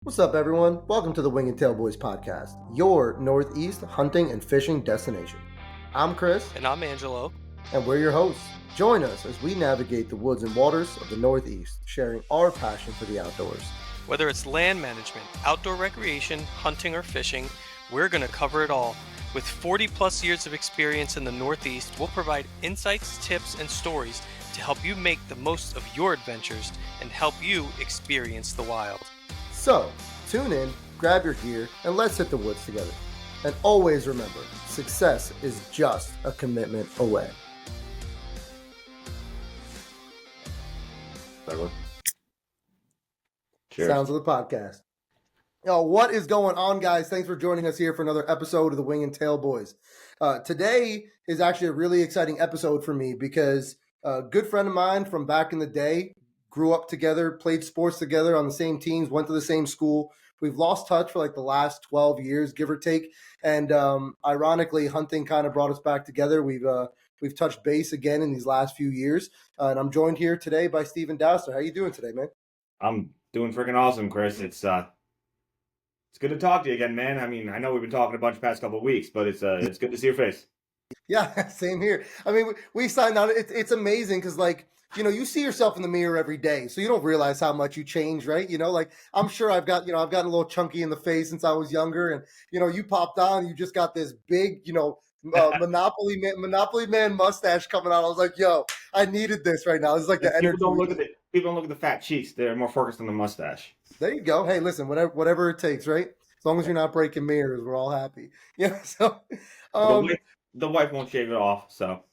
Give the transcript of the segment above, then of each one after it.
What's up, everyone? Welcome to the Wing and Tail Boys podcast, your Northeast hunting and fishing destination. I'm Chris, And I'm Angelo. and we're your hosts. Join us as we navigate the woods and waters of the Northeast, sharing our passion for the outdoors. Whether it's land management, outdoor recreation, hunting, or fishing, we're going to cover it all. With 40 plus years of experience in the Northeast, we'll provide insights, tips, and stories to help you make the most of your adventures and help you experience the wild. So, tune in, grab your gear, and let's hit the woods together. And always remember, success is just a commitment away. Cheers. Sounds of the podcast. Yo, what is going on, guys? Thanks for joining us here for another episode of the Wing and Tail Boys. Today is actually a really exciting episode for me because a good friend of mine from back in the day grew up together, played sports together on the same teams, went to the same school. We've lost touch for like the last 12 years, give or take. And ironically, hunting kind of brought us back together. We've touched base again in these last few years. And I'm joined here today by Stephen Dauster. How you doing today, man? I'm doing freaking awesome, Chris. It's good to talk to you again, man. I mean, I know we've been talking a bunch the past couple of weeks, but it's good to see your face. Yeah, same here. I mean, we signed on. It's amazing because, like, you see yourself in the mirror every day, so you don't realize how much you change, right? Like I'm sure I've gotten a little chunky in the face since I was younger, and you popped on, you just got this big, Monopoly man mustache coming out. I was like, yo, I needed this right now. This is like the energy. People don't look at the fat cheeks. They're more focused on the mustache. There you go. Hey, listen, whatever it takes, right? As long as you're not breaking mirrors, we're all happy. Yeah. So, the wife won't shave it off. So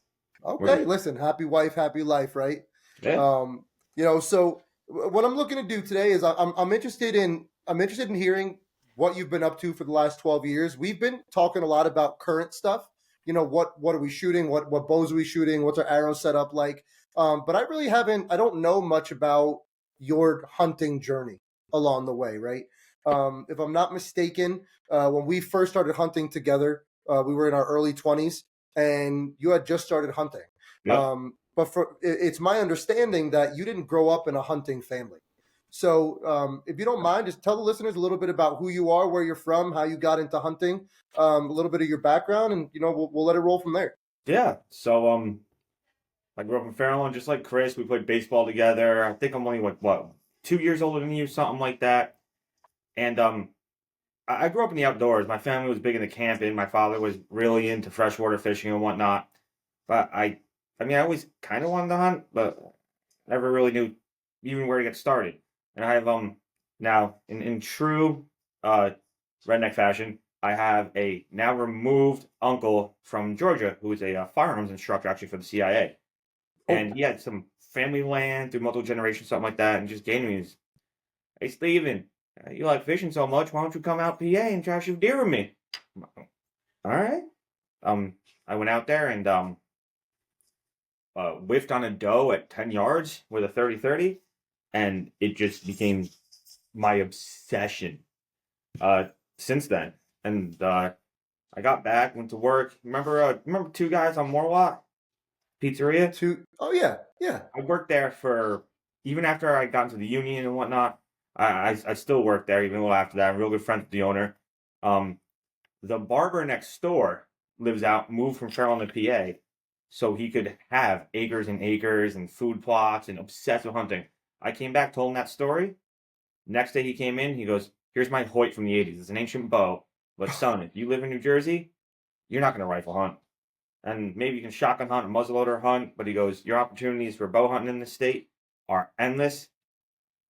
okay, listen, happy wife, happy life, right? yeah. So what I'm looking to do today is I'm interested in hearing what you've been up to for the last 12 years. We've been talking a lot about current stuff. What are we shooting? What bows are we shooting? What's our arrow setup like? But I don't know much about your hunting journey along the way, right? If I'm not mistaken, when we first started hunting together, we were in our early 20s, and you had just started hunting. Yep. But it's my understanding that you didn't grow up in a hunting family. So if you don't mind, just tell the listeners a little bit about who you are, where you're from, how you got into hunting, a little bit of your background, and we'll let it roll from there. Yeah. So I grew up in Fairlawn, just like Chris. We played baseball together. I think I'm only like 2 years older than you, something like that. And I grew up in the outdoors. My family was big into camping. My father was really into freshwater fishing and whatnot. But I always kind of wanted to hunt, but never really knew even where to get started. And I have now in true redneck fashion, I have a now removed uncle from Georgia who is a firearms instructor actually for the CIA, and he had some family land through multiple generations, something like that, and just gave me his, hey Steven, you like fishing so much, why don't you come out PA and try to shoot deer with me? All right. I went out there and whiffed on a doe at 10 yards with a 30-30, and it just became my obsession since then. And I got back, went to work. Remember Two Guys on Morwalk Pizzeria? Oh yeah. I worked there for, even after I got into the union and whatnot, I still worked there even a little after that. I'm real good friends with the owner. The barber next door moved from Fairlawn to PA, so he could have acres and acres and food plots and obsessive hunting. I came back, told him that story. Next day he came in, he goes, here's my Hoyt from the 80s. It's an ancient bow. But son, if you live in New Jersey, you're not going to rifle hunt. And maybe you can shotgun hunt, muzzleloader hunt. But he goes, your opportunities for bow hunting in this state are endless.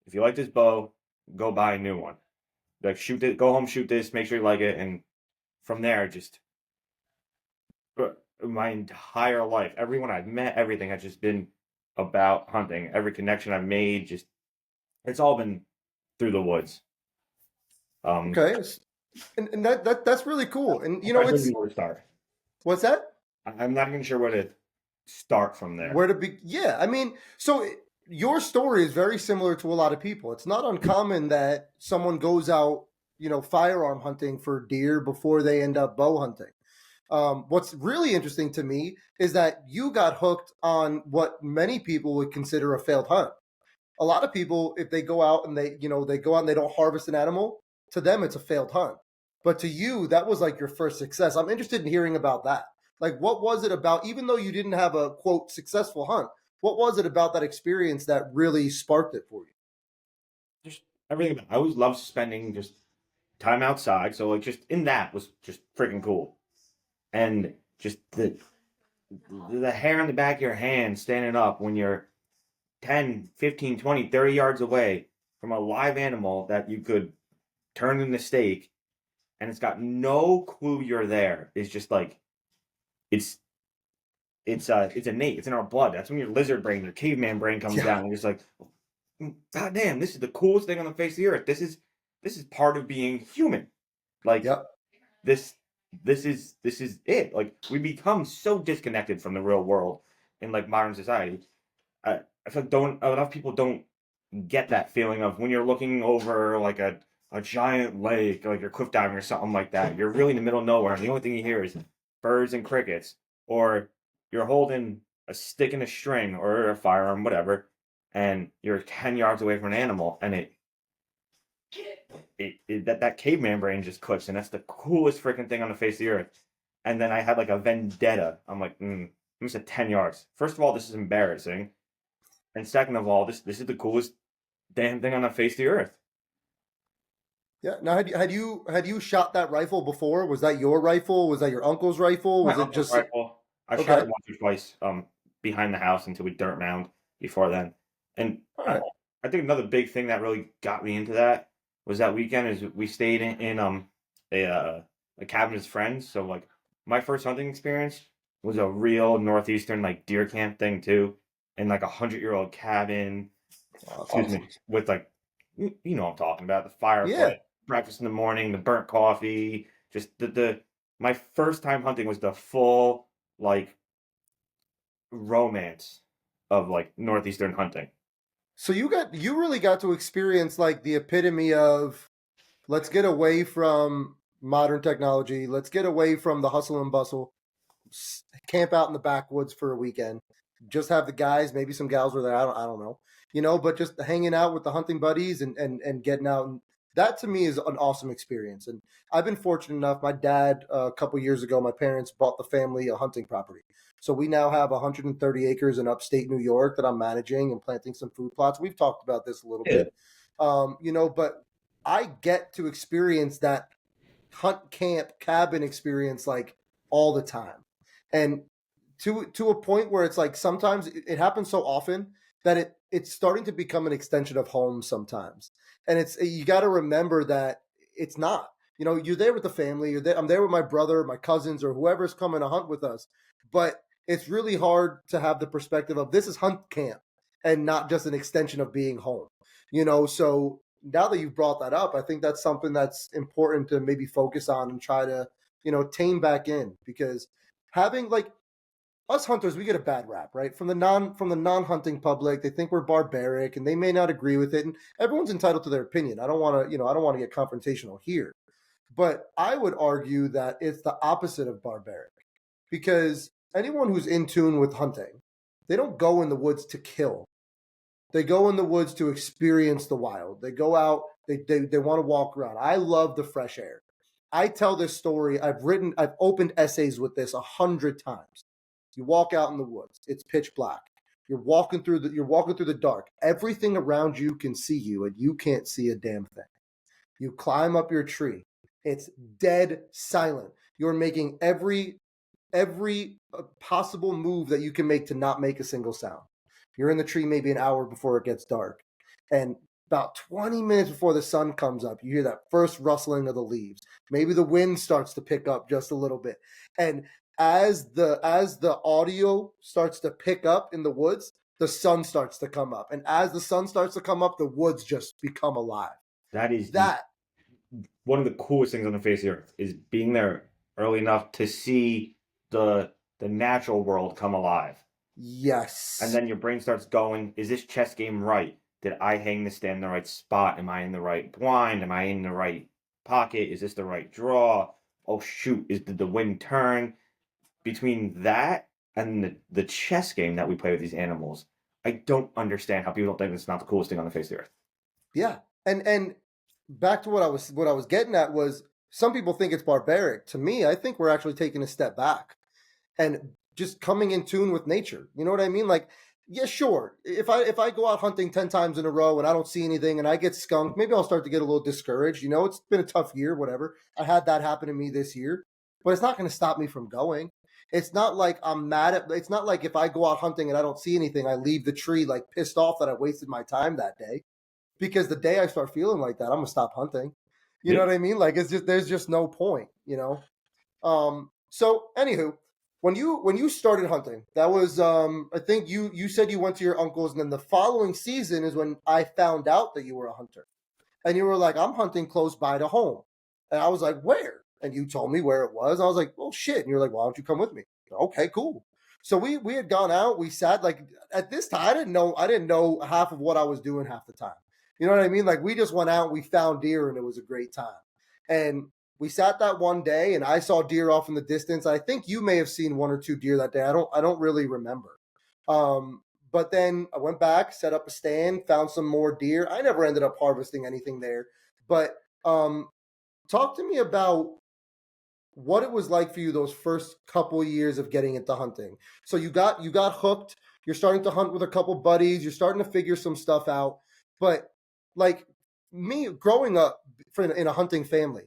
If you like this bow, go buy a new one. Like, shoot it, go home, shoot this, make sure you like it. And from there, just my entire life, everyone I've met, everything has just been about hunting. Every connection I've made, it's all been through the woods. Okay, and that's really cool. And it's where to start. What's that? I'm not even sure where to start from there. Where to be? Yeah, I mean, so your story is very similar to a lot of people. It's not uncommon that someone goes out, firearm hunting for deer before they end up bow hunting. What's really interesting to me is that you got hooked on what many people would consider a failed hunt. A lot of people, if they go out and they go out and they don't harvest an animal, to them it's a failed hunt. But to you, that was like your first success. I'm interested in hearing about that. Like, what was it about, even though you didn't have a quote successful hunt, what was it about that experience that really sparked it for you? Just everything about I always loved spending just time outside. So like just in that was just freaking cool. And just the hair on the back of your hand standing up when you're 10, 15, 20, 30 yards away from a live animal that you could turn into steak and it's got no clue you're there. It's just like it's it's innate. It's in our blood. That's when your lizard brain, your caveman brain comes Yeah. down and you're just like, God damn, this is the coolest thing on the face of the earth. This is part of being human. Like Yep. this this is it. Like we become so disconnected from the real world in like modern society. I feel like don't enough people don't get that feeling of when you're looking over like a giant lake, like you're cliff diving or something like that. You're really in the middle of nowhere, and the only thing you hear is birds and crickets, or you're holding a stick and a string or a firearm, whatever, and you're 10 yards away from an animal, and that caveman brain just clicks, and that's the coolest freaking thing on the face of the earth. And then I had like a vendetta. I'm like, I'm just at 10 yards. First of all, this is embarrassing, and second of all, this is the coolest damn thing on the face of the earth. Yeah. Now, had you shot that rifle before? Was that your rifle? Was that your uncle's rifle? My Was it uncle's just rifle. I shot okay? it once or twice behind the house into a dirt mound before then. And All I, right. I think another big thing that really got me into that was that weekend is we stayed in a cabin as friends. So like my first hunting experience was a real northeastern like deer camp thing too, in like 100-year-old cabin. Oh, that's Excuse awesome. me, with like you know what I'm talking about, the Yeah. fireplace, breakfast in the morning, the burnt coffee, just the my first time hunting was the full like romance of like northeastern hunting. So you really got to experience like the epitome of let's get away from modern technology. Let's get away from the hustle and bustle. Camp out in the backwoods for a weekend. Just have the guys, maybe some gals were there. I don't know, but just hanging out with the hunting buddies and getting out. And that to me is an awesome experience. And I've been fortunate enough. My dad, a couple years ago, my parents bought the family a hunting property. So we now have 130 acres in upstate New York that I'm managing and planting some food plots. We've talked about this a little Yeah. bit, but I get to experience that hunt camp cabin experience like all the time, and to a point where it's like sometimes it happens so often that it's starting to become an extension of home sometimes. And it's you got to remember that it's not. You're there with the family. You're there. I'm there with my brother, my cousins, or whoever's coming to hunt with us. But it's really hard to have the perspective of this is hunt camp and not just an extension of being home. So now that you've brought that up, I think that's something that's important to maybe focus on and try to, tame back in, because having like us hunters, we get a bad rap, right? From the non hunting public, they think we're barbaric and they may not agree with it. And everyone's entitled to their opinion. I don't want to get confrontational here. But I would argue that it's the opposite of barbaric, because anyone who's in tune with hunting, they don't go in the woods to kill. They go in the woods to experience the wild. They go out, they want to walk around. I love the fresh air. I tell this story. I've opened essays with this 100 times. You walk out in the woods. It's pitch black. You're walking through the dark. Everything around you can see you, and you can't see a damn thing. You climb up your tree. It's dead silent. You're making every possible move that you can make to not make a single sound. You're in the tree maybe an hour before it gets dark. And about 20 minutes before the sun comes up, you hear that first rustling of the leaves. Maybe the wind starts to pick up just a little bit. And as the audio starts to pick up in the woods, the sun starts to come up. And as the sun starts to come up, the woods just become alive. That is the That, one of the coolest things on the face of the earth is being there early enough to see the natural world come alive. And yes. then your brain starts going, is this chess game right? Did I hang the stand in the right spot? Am I in the right blind? Am I in the right pocket? Is this the right draw? Oh shoot, did the wind turn? Between that and the chess game that we play with these animals, I don't understand how people don't think it's not the coolest thing on the face of the earth. Yeah. And back to what I was getting at was some people think it's barbaric. To me, I think we're actually taking a step back and just coming in tune with nature. You know what I mean? Like, yeah, sure. If I go out hunting 10 times in a row and I don't see anything and I get skunked, maybe I'll start to get a little discouraged. You know, it's been a tough year, whatever. I had that happen to me this year, but it's not going to stop me from going. It's not like I'm mad at it's not like if I go out hunting and I don't see anything, I leave the tree like pissed off that I wasted my time that day. Because the day I start feeling like that, I'm gonna stop hunting. You know Yeah. what I mean? Like it's just there's just no point, you know. So anywho, when you started hunting, that was I think you said you went to your uncle's, and then the following season is when I found out that you were a hunter. And you were like, I'm hunting close by to home. And I was like, where? And you told me where it was. I was like, well shit. And you're like, why don't you come with me? Okay, cool. So we had gone out, we sat like at this time, I didn't know half of what I was doing half the time. You know what I mean? Like we just went out, we found deer, and it was a great time. And we sat that one day, and I saw deer off in the distance. I think you may have seen one or two deer that day. I don't really remember. Um, but then I went back, set up a stand, found some more deer. I never ended up harvesting anything there. But talk to me about what it was like for you those first couple of years of getting into hunting. So you got hooked. You're starting to hunt with a couple buddies. You're starting to figure some stuff out. But like me growing up in a hunting family,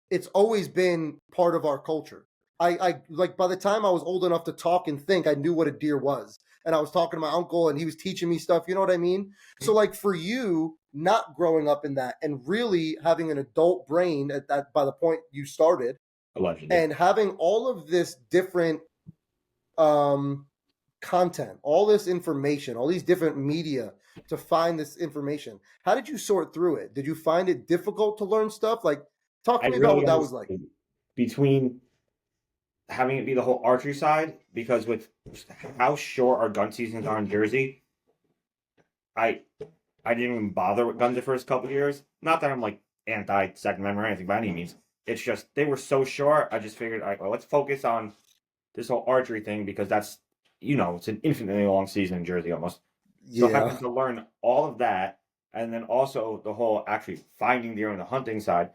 it's always been part of our culture. I like by the time I was old enough to talk and think, I knew what a deer was. And I was talking to my uncle and he was teaching me stuff. You know what I mean? So like for you, not growing up in that and really having an adult brain at that by the point you started Allegedly. and having all of this different um, content, all this information, all these different media to find this information. How did you sort through it? Did you find it difficult to learn stuff? Like, talk I to me about really what that was like. understood between having it be the whole archery side, because with how short our gun seasons are in Jersey, I I didn't even bother with guns the first couple of years. Not that I'm like anti Second Amendment or anything by any means. It's just they were so short. I just figured, all right, well, let's focus on this whole archery thing because that's it's an infinitely long season in Jersey almost. So Yeah. having to learn all of that, and then also the whole actually finding deer on the hunting side,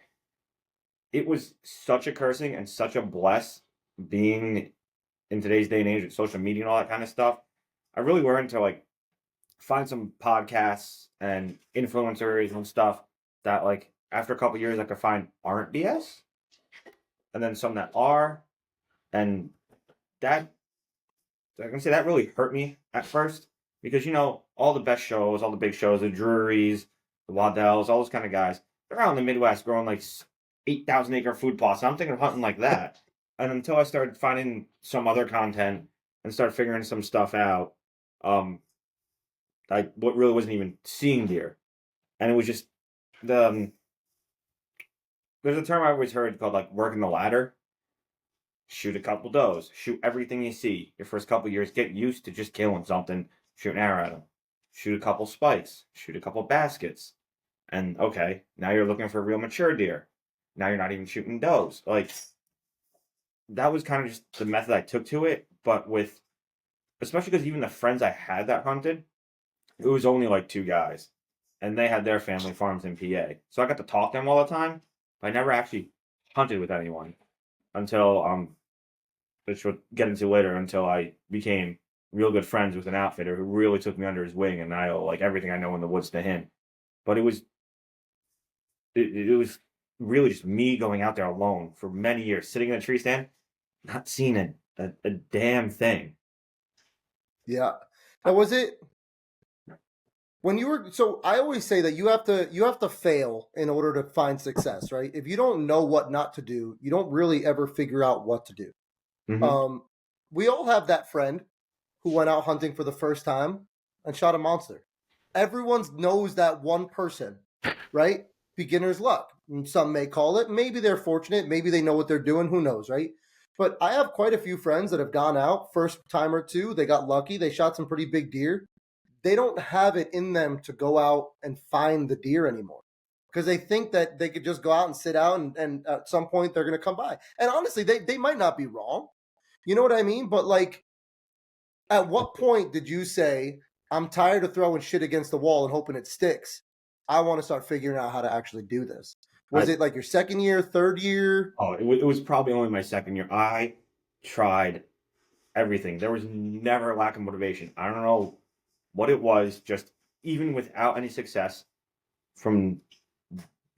it was such a cursing and such a bless being in today's day and age with social media and all that kind of stuff. I really learned to like find some podcasts and influencers and stuff that like after a couple years I could find aren't BS, and then some that are, and that I can say that really hurt me at first because all the best shows, all the big shows, the Drurys, the Waddells, all those kind of guys, they're out in the Midwest growing like 8,000 acre food plots. And I'm thinking of hunting like that, and until I started finding some other content and started figuring some stuff out, um, I what really wasn't even seeing deer, and it was just the there's a term I always heard called like working the ladder. Shoot a couple does. Shoot everything you see. Your first couple years, get used to just killing something. Shoot an arrow at them. Shoot a couple spikes. Shoot a couple baskets. And okay, now you're looking for a real mature deer. Now you're not even shooting does. Like that was kind of just the method I took to it. But with especially because even the friends I had that hunted, it was only like two guys, and they had their family farms in PA. So I got to talk to them all the time. But I never actually hunted with anyone until which we'll get into later, until I became real good friends with an outfitter who really took me under his wing, and I owe like everything I know in the woods to him. But it was really just me going out there alone for many years, sitting in a tree stand, not seeing a damn thing. Yeah. Now was it when you were so I always say that you have to fail in order to find success, right? If you don't know what not to do, you don't really ever figure out what to do. Mm-hmm. Um, we all have that friend who went out hunting for the first time and shot a monster. Everyone knows that one person, right? Beginner's luck. And some may call it. Maybe they're fortunate. Maybe they know what they're doing. Who knows, right? But I have quite a few friends that have gone out first time or two. They got lucky. They shot some pretty big deer. They don't have it in them to go out and find the deer anymore because they think that they could just go out and sit out and at some point they're going to come by. And honestly, they might not be wrong. You know what I mean? But like, at what point did you say, I'm tired of throwing shit against the wall and hoping it sticks. I want to start figuring out how to actually do this. Was it like your second year, third year? Oh, it was probably only my second year. I tried everything. There was never a lack of motivation. I don't know what it was, just even without any success, from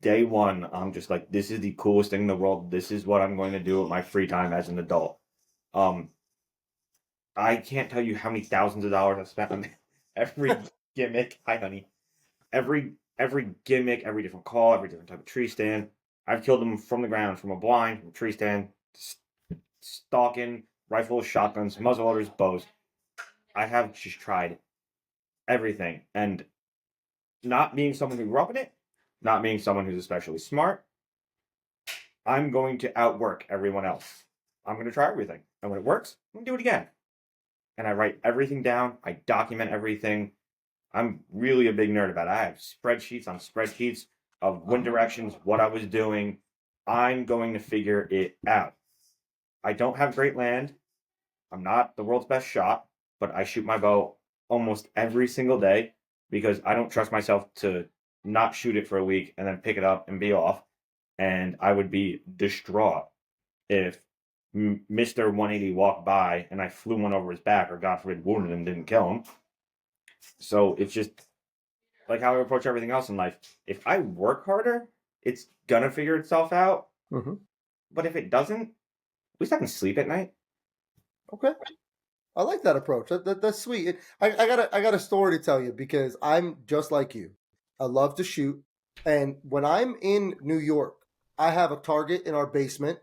day one, I'm just like, this is the coolest thing in the world. This is what I'm going to do with my free time as an adult. Um, I can't tell you how many thousands of dollars I've spent on every gimmick. Hi, honey. Every gimmick, every different call, every different type of tree stand. I've killed them from the ground, from a blind, from a tree stand, stalking, rifles, shotguns, muzzleloaders, bows. I have just tried everything, and not being someone who grew up in it, not being someone who's especially smart, I'm going to outwork everyone else. I'm going to try everything, and when it works, I'm going to do it again. And I write everything down. I document everything. I'm really a big nerd about it. I have spreadsheets on spreadsheets of wind directions, what I was doing. I'm going to figure it out. I don't have great land. I'm not the world's best shot, but I shoot my bow almost every single day because I don't trust myself to not shoot it for a week and then pick it up and be off. And I would be distraught if Mr. 180 walked by and I flew one over his back or, God forbid, wounded him, didn't kill him. So it's just like how I approach everything else in life. If I work harder, it's gonna figure itself out. Mm-hmm. But if it doesn't, at least I can sleep at night. Okay. I like that approach. That's sweet. I got a story to tell you because I'm just like you. I love to shoot, and when I'm in New York, I have a target in our basement,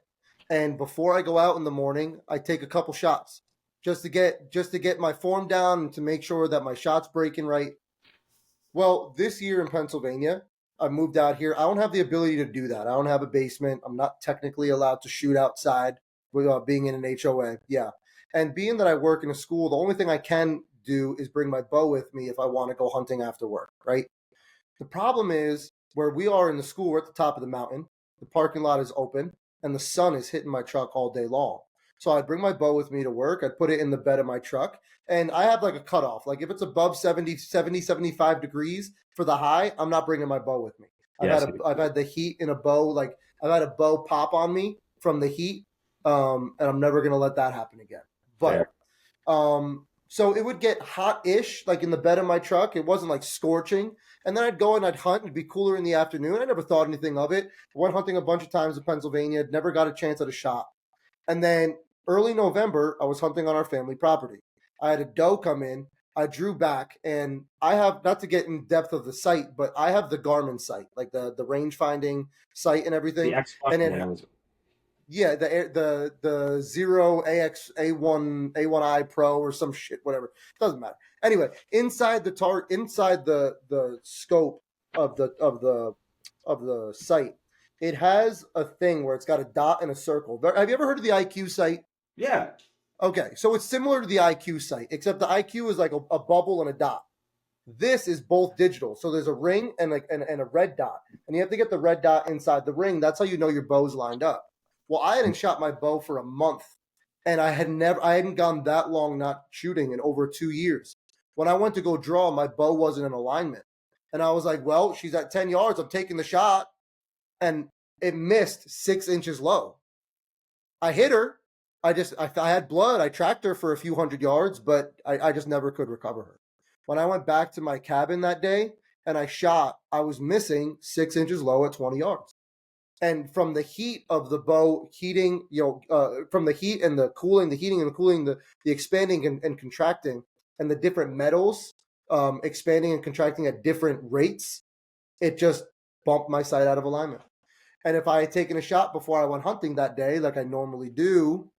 and before I go out in the morning, I take a couple shots just to get my form down and to make sure that my shot's breaking right. Well, this year in Pennsylvania, I moved out here. I don't have the ability to do that. I don't have a basement. I'm not technically allowed to shoot outside without being in an HOA. Yeah. And being that I work in a school, the only thing I can do is bring my bow with me if I want to go hunting after work, right? The problem is where we are in the school, we're at the top of the mountain. The parking lot is open and the sun is hitting my truck all day long. So I'd bring my bow with me to work. I'd put it in the bed of my truck and I have like a cutoff. Like if it's above 75 degrees for the high, I'm not bringing my bow with me. Yes. I've had the heat in a bow. Like I've had a bow pop on me from the heat. And I'm never going to let that happen again. But, so it would get hot-ish, like in the bed of my truck. It wasn't like scorching. And then I'd go and I'd hunt. It'd be cooler in the afternoon. I never thought anything of it. Went hunting a bunch of times in Pennsylvania. Never got a chance at a shot. And then early November, I was hunting on our family property. I had a doe come in. I drew back, and I have, not to get in depth of the sight, but I have the Garmin sight, like the range finding sight and everything. The X And it, yeah, the Zero AX A1I Pro or some shit, whatever. Doesn't matter. Anyway, inside the scope of the site, it has a thing where it's got a dot and a circle. Have you ever heard of the IQ site? Yeah. Okay, so it's similar to the IQ site, except the IQ is like a bubble and a dot. This is both digital. So there's a ring and a red dot. And you have to get the red dot inside the ring. That's how you know your bow's lined up. Well, I hadn't shot my bow for a month. And I hadn't gone that long not shooting in over 2 years. When I went to go draw, my bow wasn't in alignment. And I was like, well, she's at 10 yards. I'm taking the shot. And it missed 6 inches low. I hit her. I had blood. I tracked her for a few hundred yards, but I just never could recover her. When I went back to my cabin that day and I shot, I was missing 6 inches low at 20 yards. And from the heat of the bow heating, from the heat and the cooling, the heating and the cooling, the expanding and contracting, and the different metals expanding and contracting at different rates, it just bumped my sight out of alignment. And if I had taken a shot before I went hunting that day, like I normally do,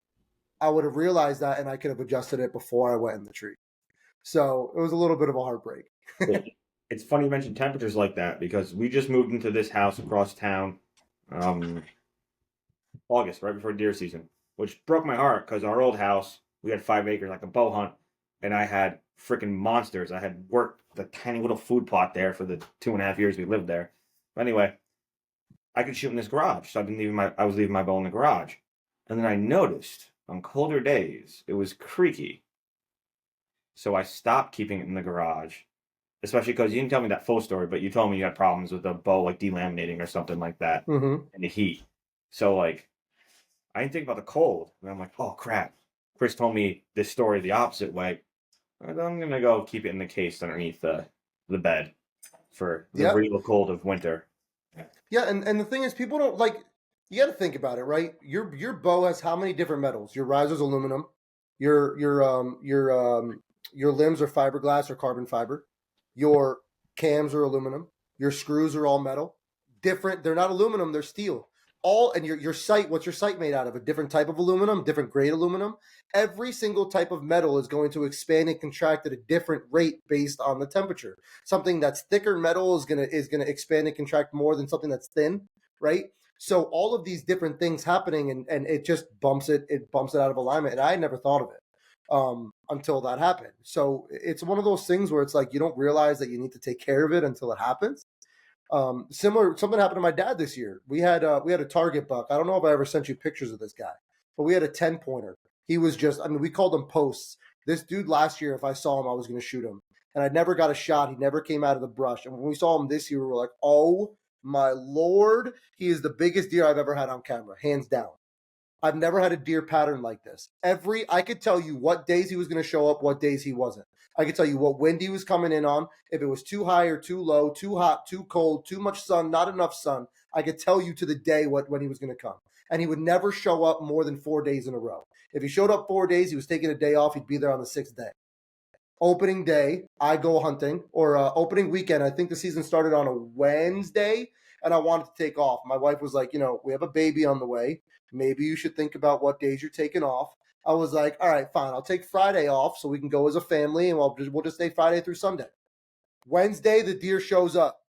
I would have realized that and I could have adjusted it before I went in the tree. So it was a little bit of a heartbreak. It's funny you mentioned temperatures like that because we just moved into this house across town August, right before deer season, which broke my heart because our old house, we had 5 acres, like a bow hunt, and I had freaking monsters. I had worked the tiny little food plot there for the 2.5 years we lived there. But anyway, I could shoot in this garage, so I was leaving my bow in the garage. And then I noticed on colder days, it was creaky. So I stopped keeping it in the garage, especially because you didn't tell me that full story, but you told me you had problems with the bow like delaminating or something like that Mm-hmm. in the heat. So like I didn't think about the cold, and I'm like, oh crap. Chris told me this story the opposite way. I'm gonna go keep it in the case underneath the bed for the Yep. real cold of winter. Yeah, and the thing is, people don't like. You got to think about it, right? Your bow has how many different metals? Your riser's aluminum. Your your um your um your limbs are fiberglass or carbon fiber. Your cams are aluminum. Your screws are all metal. Different. They're not aluminum. They're steel. All and your sight. What's your sight made out of? A different type of aluminum, different grade aluminum. Every single type of metal is going to expand and contract at a different rate based on the temperature. Something that's thicker metal is gonna expand and contract more than something that's thin, right? So all of these different things happening, and it just bumps it out of alignment. And I had never thought of it until that happened. So it's one of those things where it's like you don't realize that you need to take care of it until it happens. Similar, something happened to my dad this year. We had a target buck. I don't know if I ever sent you pictures of this guy, but we had a 10 pointer. He was just, I mean, we called him posts. This dude last year, if I saw him, I was going to shoot him, and I never got a shot. He never came out of the brush. And when we saw him this year, we were like, oh my lord, he is the biggest deer I've ever had on camera, hands down. I've never had a deer pattern like this. I could tell you what days he was going to show up, what days he wasn't. I could tell you what wind he was coming in on, if it was too high or too low, too hot, too cold, too much sun, not enough sun. I could tell you to the day when he was going to come. And he would never show up more than 4 days in a row. If he showed up 4 days, he was taking a day off, he'd be there on the sixth day. Opening day, I go hunting, or opening weekend. I think the season started on a Wednesday, and I wanted to take off. My wife was like, we have a baby on the way. Maybe you should think about what days you're taking off. I was like, all right, fine. I'll take Friday off so we can go as a family, and we'll just stay Friday through Sunday. Wednesday, the deer shows up.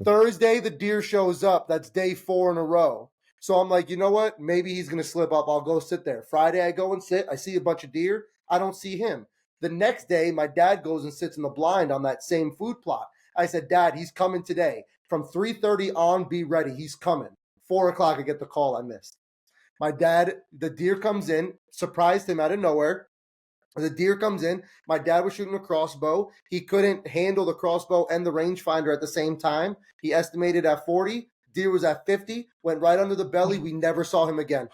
Thursday, the deer shows up. That's day 4 in a row. So I'm like, you know what? Maybe he's going to slip up. I'll go sit there. Friday, I go and sit. I see a bunch of deer. I don't see him. The next day, my dad goes and sits in the blind on that same food plot. I said, Dad, he's coming today. From 3:30 on, be ready. He's coming. 4 o'clock, I get the call I missed. My dad, the deer comes in, surprised him out of nowhere. The deer comes in. My dad was shooting a crossbow. He couldn't handle the crossbow and the rangefinder at the same time. He estimated at 40. Deer was at 50. Went right under the belly. We never saw him again.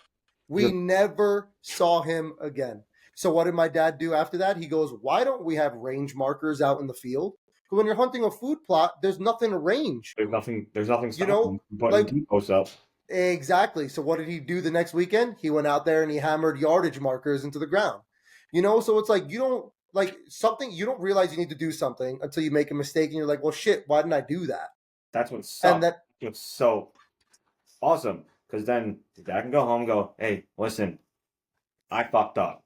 We never saw him again. So what did my dad do after that? He goes, why don't we have range markers out in the field? Because when you're hunting a food plot, there's nothing to range. There's nothing You know, stopping putting like depots up. exactly. So what did he do the next weekend? He went out there and he hammered yardage markers into the ground. So it's like you don't like something, you don't realize you need to do something until you make a mistake and you're like, well, shit, why didn't I do that? That's what And sucks. that, It's so awesome because then I can go home and go, hey, listen, I fucked up,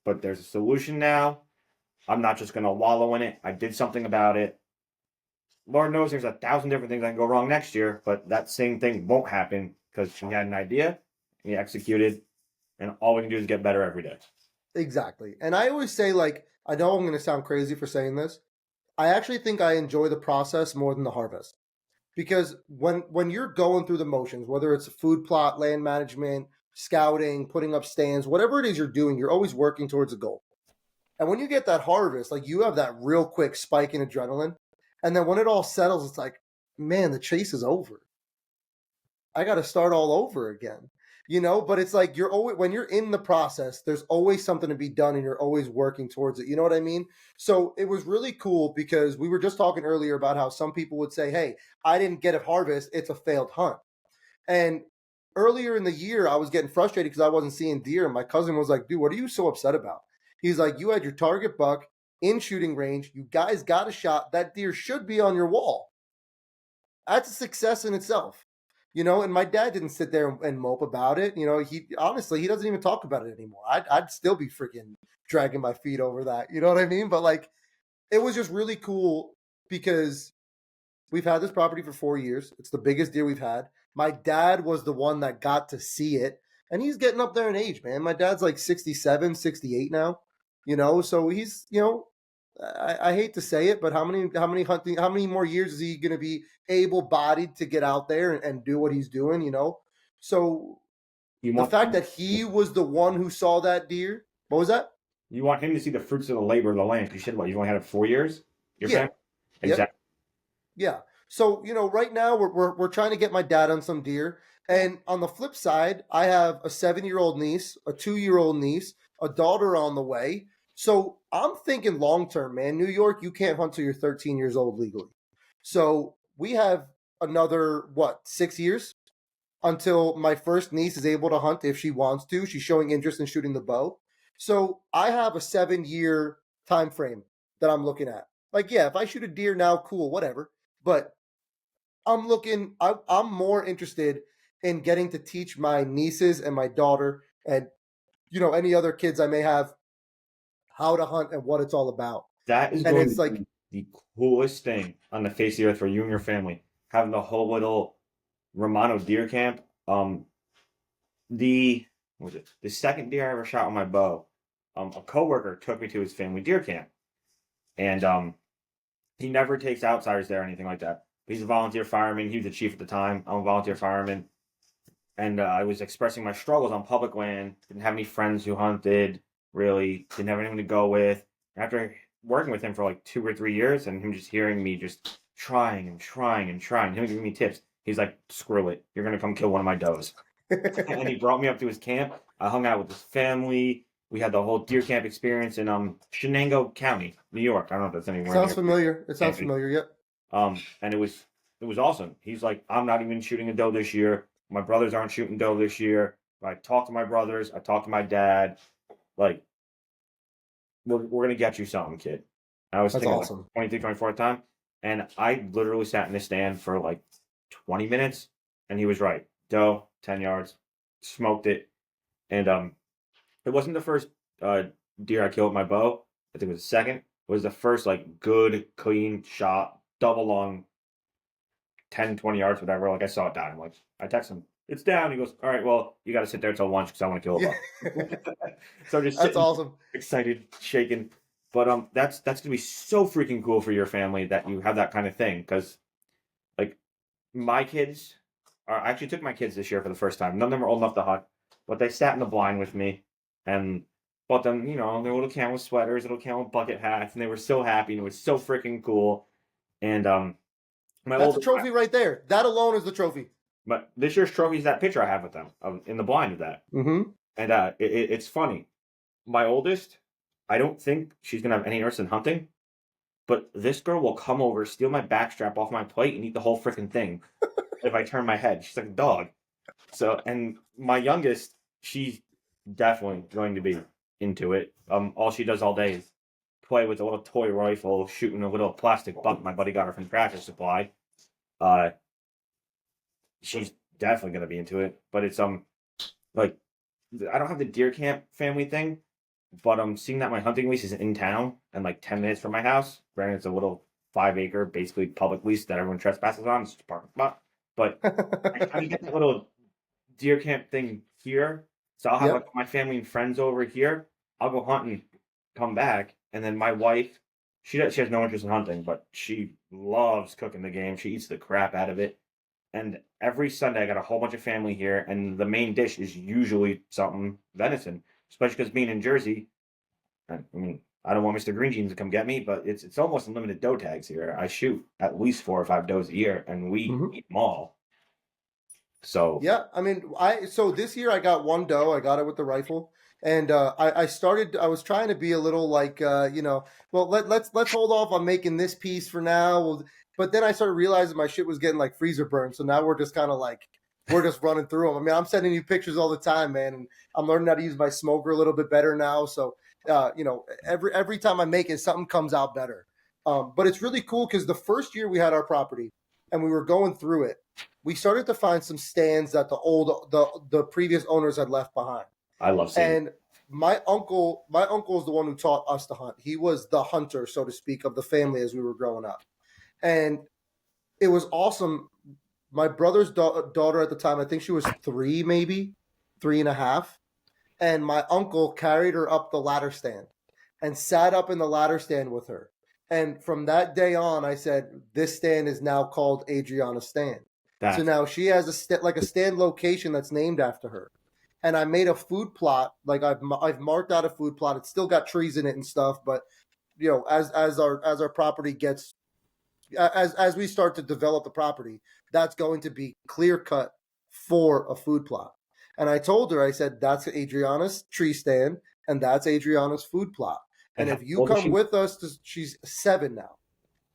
but there's a solution now. I'm not just gonna wallow in it. I did something about it. Lord knows there's 1,000 different things that can go wrong next year, but that same thing won't happen because he had an idea, he executed, and all we can do is get better every day. exactly. And I always say, like, I know I'm going to sound crazy for saying this. I actually think I enjoy the process more than the harvest. Because when you're going through the motions, whether it's a food plot, land management, scouting, putting up stands, whatever it is you're doing, you're always working towards a goal. And when you get that harvest, like you have that real quick spike in adrenaline. And then when it all settles, it's like, man, the chase is over. I got to start all over again. But it's like you're always, when you're in the process, there's always something to be done and you're always working towards it. You know what I mean? So it was really cool because we were just talking earlier about how some people would say, hey, I didn't get a harvest. It's a failed hunt. And earlier in the year, I was getting frustrated because I wasn't seeing deer. And my cousin was like, dude, what are you so upset about? He's like, you had your target buck in shooting range. You guys got a shot. That deer should be on your wall. That's a success in itself. And my dad didn't sit there and mope about it. He honestly, he doesn't even talk about it anymore. I'd still be freaking dragging my feet over that. You know what I mean? But like, it was just really cool because we've had this property for 4 years. It's the biggest deer we've had. My dad was the one that got to see it, and he's getting up there in age, man. My dad's like 67, 68 now, so he's, I hate to say it, but how many more years is he going to be able-bodied to get out there and do what he's doing, So the fact that he was the one who saw that deer, what was that? You want him to see the fruits of the labor of the land. You said what? You've only had it 4 years. Your Yeah. family. Yep. Exactly. Yeah. So, right now we're trying to get my dad on some deer. And on the flip side, I have a 7-year-old niece, a 2-year-old niece, a daughter on the way. So I'm thinking long term, man. New York, you can't hunt till you're 13 years old legally. So we have another, 6 years until my first niece is able to hunt if she wants to. She's showing interest in shooting the bow. So I have a 7-year time frame that I'm looking at. Like, yeah, if I shoot a deer now, cool, whatever. But I'm more interested in getting to teach my nieces and my daughter and, any other kids I may have how to hunt and what it's all about. That is And going to it's like, be the coolest thing on the face of the earth for you and your family. Having the whole little Romano deer camp. The what was it? The second deer I ever shot with my bow. A coworker took me to his family deer camp, and he never takes outsiders there or anything like that. He's a volunteer fireman. He was the chief at the time. I'm a volunteer fireman, and I was expressing my struggles on public land. Didn't have any friends who hunted. Really, didn't have anyone to go with. After working with him for like 2 or 3 years, and him just hearing me just trying and trying and trying, him giving me tips. He's like, "Screw it, you're gonna come kill one of my does." And he brought me up to his camp. I hung out with his family. We had the whole deer camp experience in Shenango County, New York. I don't know if that's anywhere sounds near. familiar. It sounds familiar. Yep. And it was awesome. He's like, I'm not even shooting a doe this year. My brothers aren't shooting doe this year. I talked to my brothers. I talked to my dad. Like, we're gonna get you something, kid. I was That's thinking awesome. like 23, 24th time, and I literally sat in the stand for like 20 minutes, and he was right. Doe, 10 yards, smoked it, and it wasn't the first uh deer I killed with my bow. I think it was the second. It was the first like good, clean shot, double long, 10, 20 yards, whatever. Like I saw it down. I'm like, I text him, it's down. He goes, all right, well, you got to sit there till lunch because I want to kill a Yeah. buck. So I'm just That's sitting, awesome. excited, shaking. But that's gonna be so freaking cool for your family that you have that kind of thing. Because like my kids I actually took my kids this year for the first time. None of them are old enough to hunt, but they sat in the blind with me and bought them, their little camel sweaters, little camel bucket hats, and they were so happy and it was so freaking cool. And my That's a older trophy right there. That alone is the trophy. but this year's trophy is that picture I have with them in the blind of that. Mm-hmm. And it's funny. My oldest, I don't think she's gonna have any interest in hunting, but this girl will come over, steal my backstrap off my plate, and eat the whole freaking thing if I turn my head. She's like a dog. So, and my youngest, she's definitely going to be into it. All she does all day is play with a little toy rifle, shooting a little plastic buck my buddy got her from Tractor Supply. Uh, she's definitely gonna be into it. But it's like I don't have the deer camp family thing, but I'm seeing that my hunting lease is in town and like 10 minutes from my house. Granted, it's a little 5 acre, basically public lease that everyone trespasses on. It's a parking spot, but I kind of get that little deer camp thing here. So I'll have Yep. like my family and friends over here. I'll go hunting, come back, and then my wife, she has no interest in hunting, but she loves cooking the game. She eats the crap out of it. And every Sunday I got a whole bunch of family here, and the main dish is usually something venison, especially because being in Jersey, I mean, I don't want Mr. Green Jeans to come get me, but it's almost unlimited doe tags here. I shoot at least 4 or 5 does a year, and we Mhm. eat them all. So Yeah, I mean, so this year I got one doe. I got it with the rifle, and I started. I was trying to be a little like, well, let's hold off on making this piece for now. But then I started realizing my shit was getting like freezer burned. So now we're just kind of like we're just running through them. I mean, I'm sending you pictures all the time, man, and I'm learning how to use my smoker a little bit better now. So every time I make it, something comes out better. But it's really cool because the first year we had our property and we were going through it, we started to find some stands that the previous owners had left behind. I love seeing it. And my uncle is the one who taught us to hunt. He was the hunter, so to speak, of the family as we were growing up. And it was awesome. My brother's daughter at the time, I think she was 3, maybe 3.5. And my uncle carried her up the ladder stand and sat up in the ladder stand with her. And from that day on, I said, this stand is now called Adriana's Stand. So That's now she has a stand location that's named after her. and I made a food plot. Like I've marked out a food plot. It's still got trees in it and stuff, but as our property gets as we start to develop the property, that's going to be clear cut for a food plot. And I told her, I said, that's Adriana's tree stand, and that's Adriana's food plot. And And how if you old is come she? with us, she's 7 now.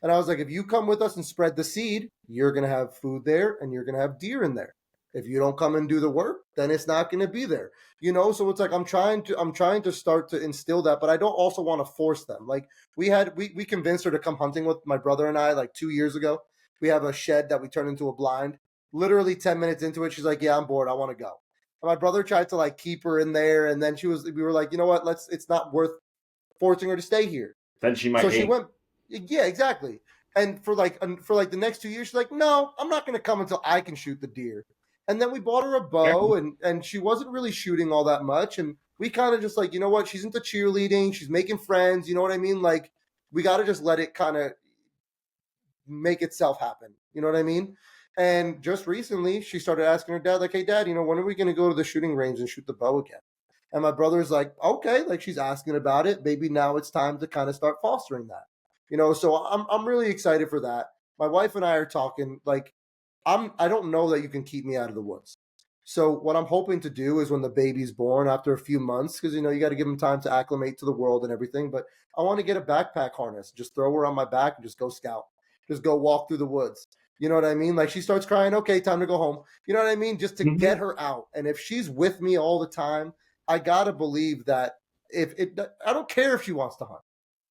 And I was like, if you come with us and spread the seed, you're going to have food there and you're going to have deer in there. If you don't come and do the work, then it's not going to be there. So it's like I'm trying to start to instill that, but I don't also want to force them. Like we convinced her to come hunting with my brother and I like 2 years ago. We have a shed that we turned into a blind. Literally 10 minutes into it, she's like, "Yeah, I'm bored. I want to go." And my brother tried to like keep her in there, and then we were like, "You know what? It's not worth forcing her to stay here." Then she might So she hate. went, yeah, exactly. And for like the next 2 years, she's like, "No, I'm not going to come until I can shoot the deer." And then we bought her a bow, and she wasn't really shooting all that much. And we kind of just like, you know what? She's into cheerleading. She's making friends. You know what I mean? Like we got to just let it kind of make itself happen. You know what I mean? And just recently, she started asking her dad, like, "Hey, Dad, when are we going to go to the shooting range and shoot the bow again?" And my brother's like, "Okay," like she's asking about it. Maybe now it's time to kind of start fostering that. So I'm really excited for that. My wife and I are talking like I don't know that you can keep me out of the woods. So what I'm hoping to do is when the baby's born after a few months, because you got to give him time to acclimate to the world and everything. But I want to get a backpack harness, just throw her on my back and just go scout, just go walk through the woods. You know what I mean? Like she starts crying, okay, time to go home. You know what I mean? Just to get her out. And if she's with me all the time, I gotta believe that I don't care if she wants to hunt,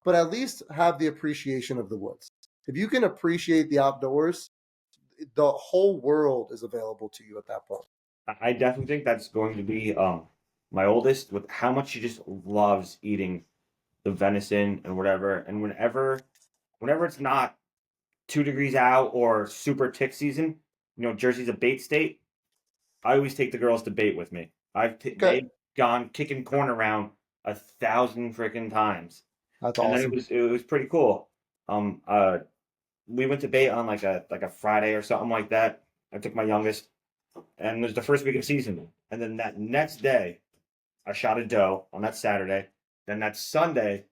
but at least have the appreciation of the woods. If you can appreciate the outdoors, the whole world is available to you at that point. I definitely think that's going to be my oldest, with how much she just loves eating the venison and whatever. And whenever it's not 2 degrees out or super tick season, Jersey's a bait state. I always take the girls to bait with me. Okay, They've gone kicking corn around 1,000 freaking times, that's and then it awesome. was it was pretty cool. Um, uh, we went to bait on like a Friday or something like that. I took my youngest, and it was the first week of season. And then that next day, I shot a doe on that Saturday. Then that Sunday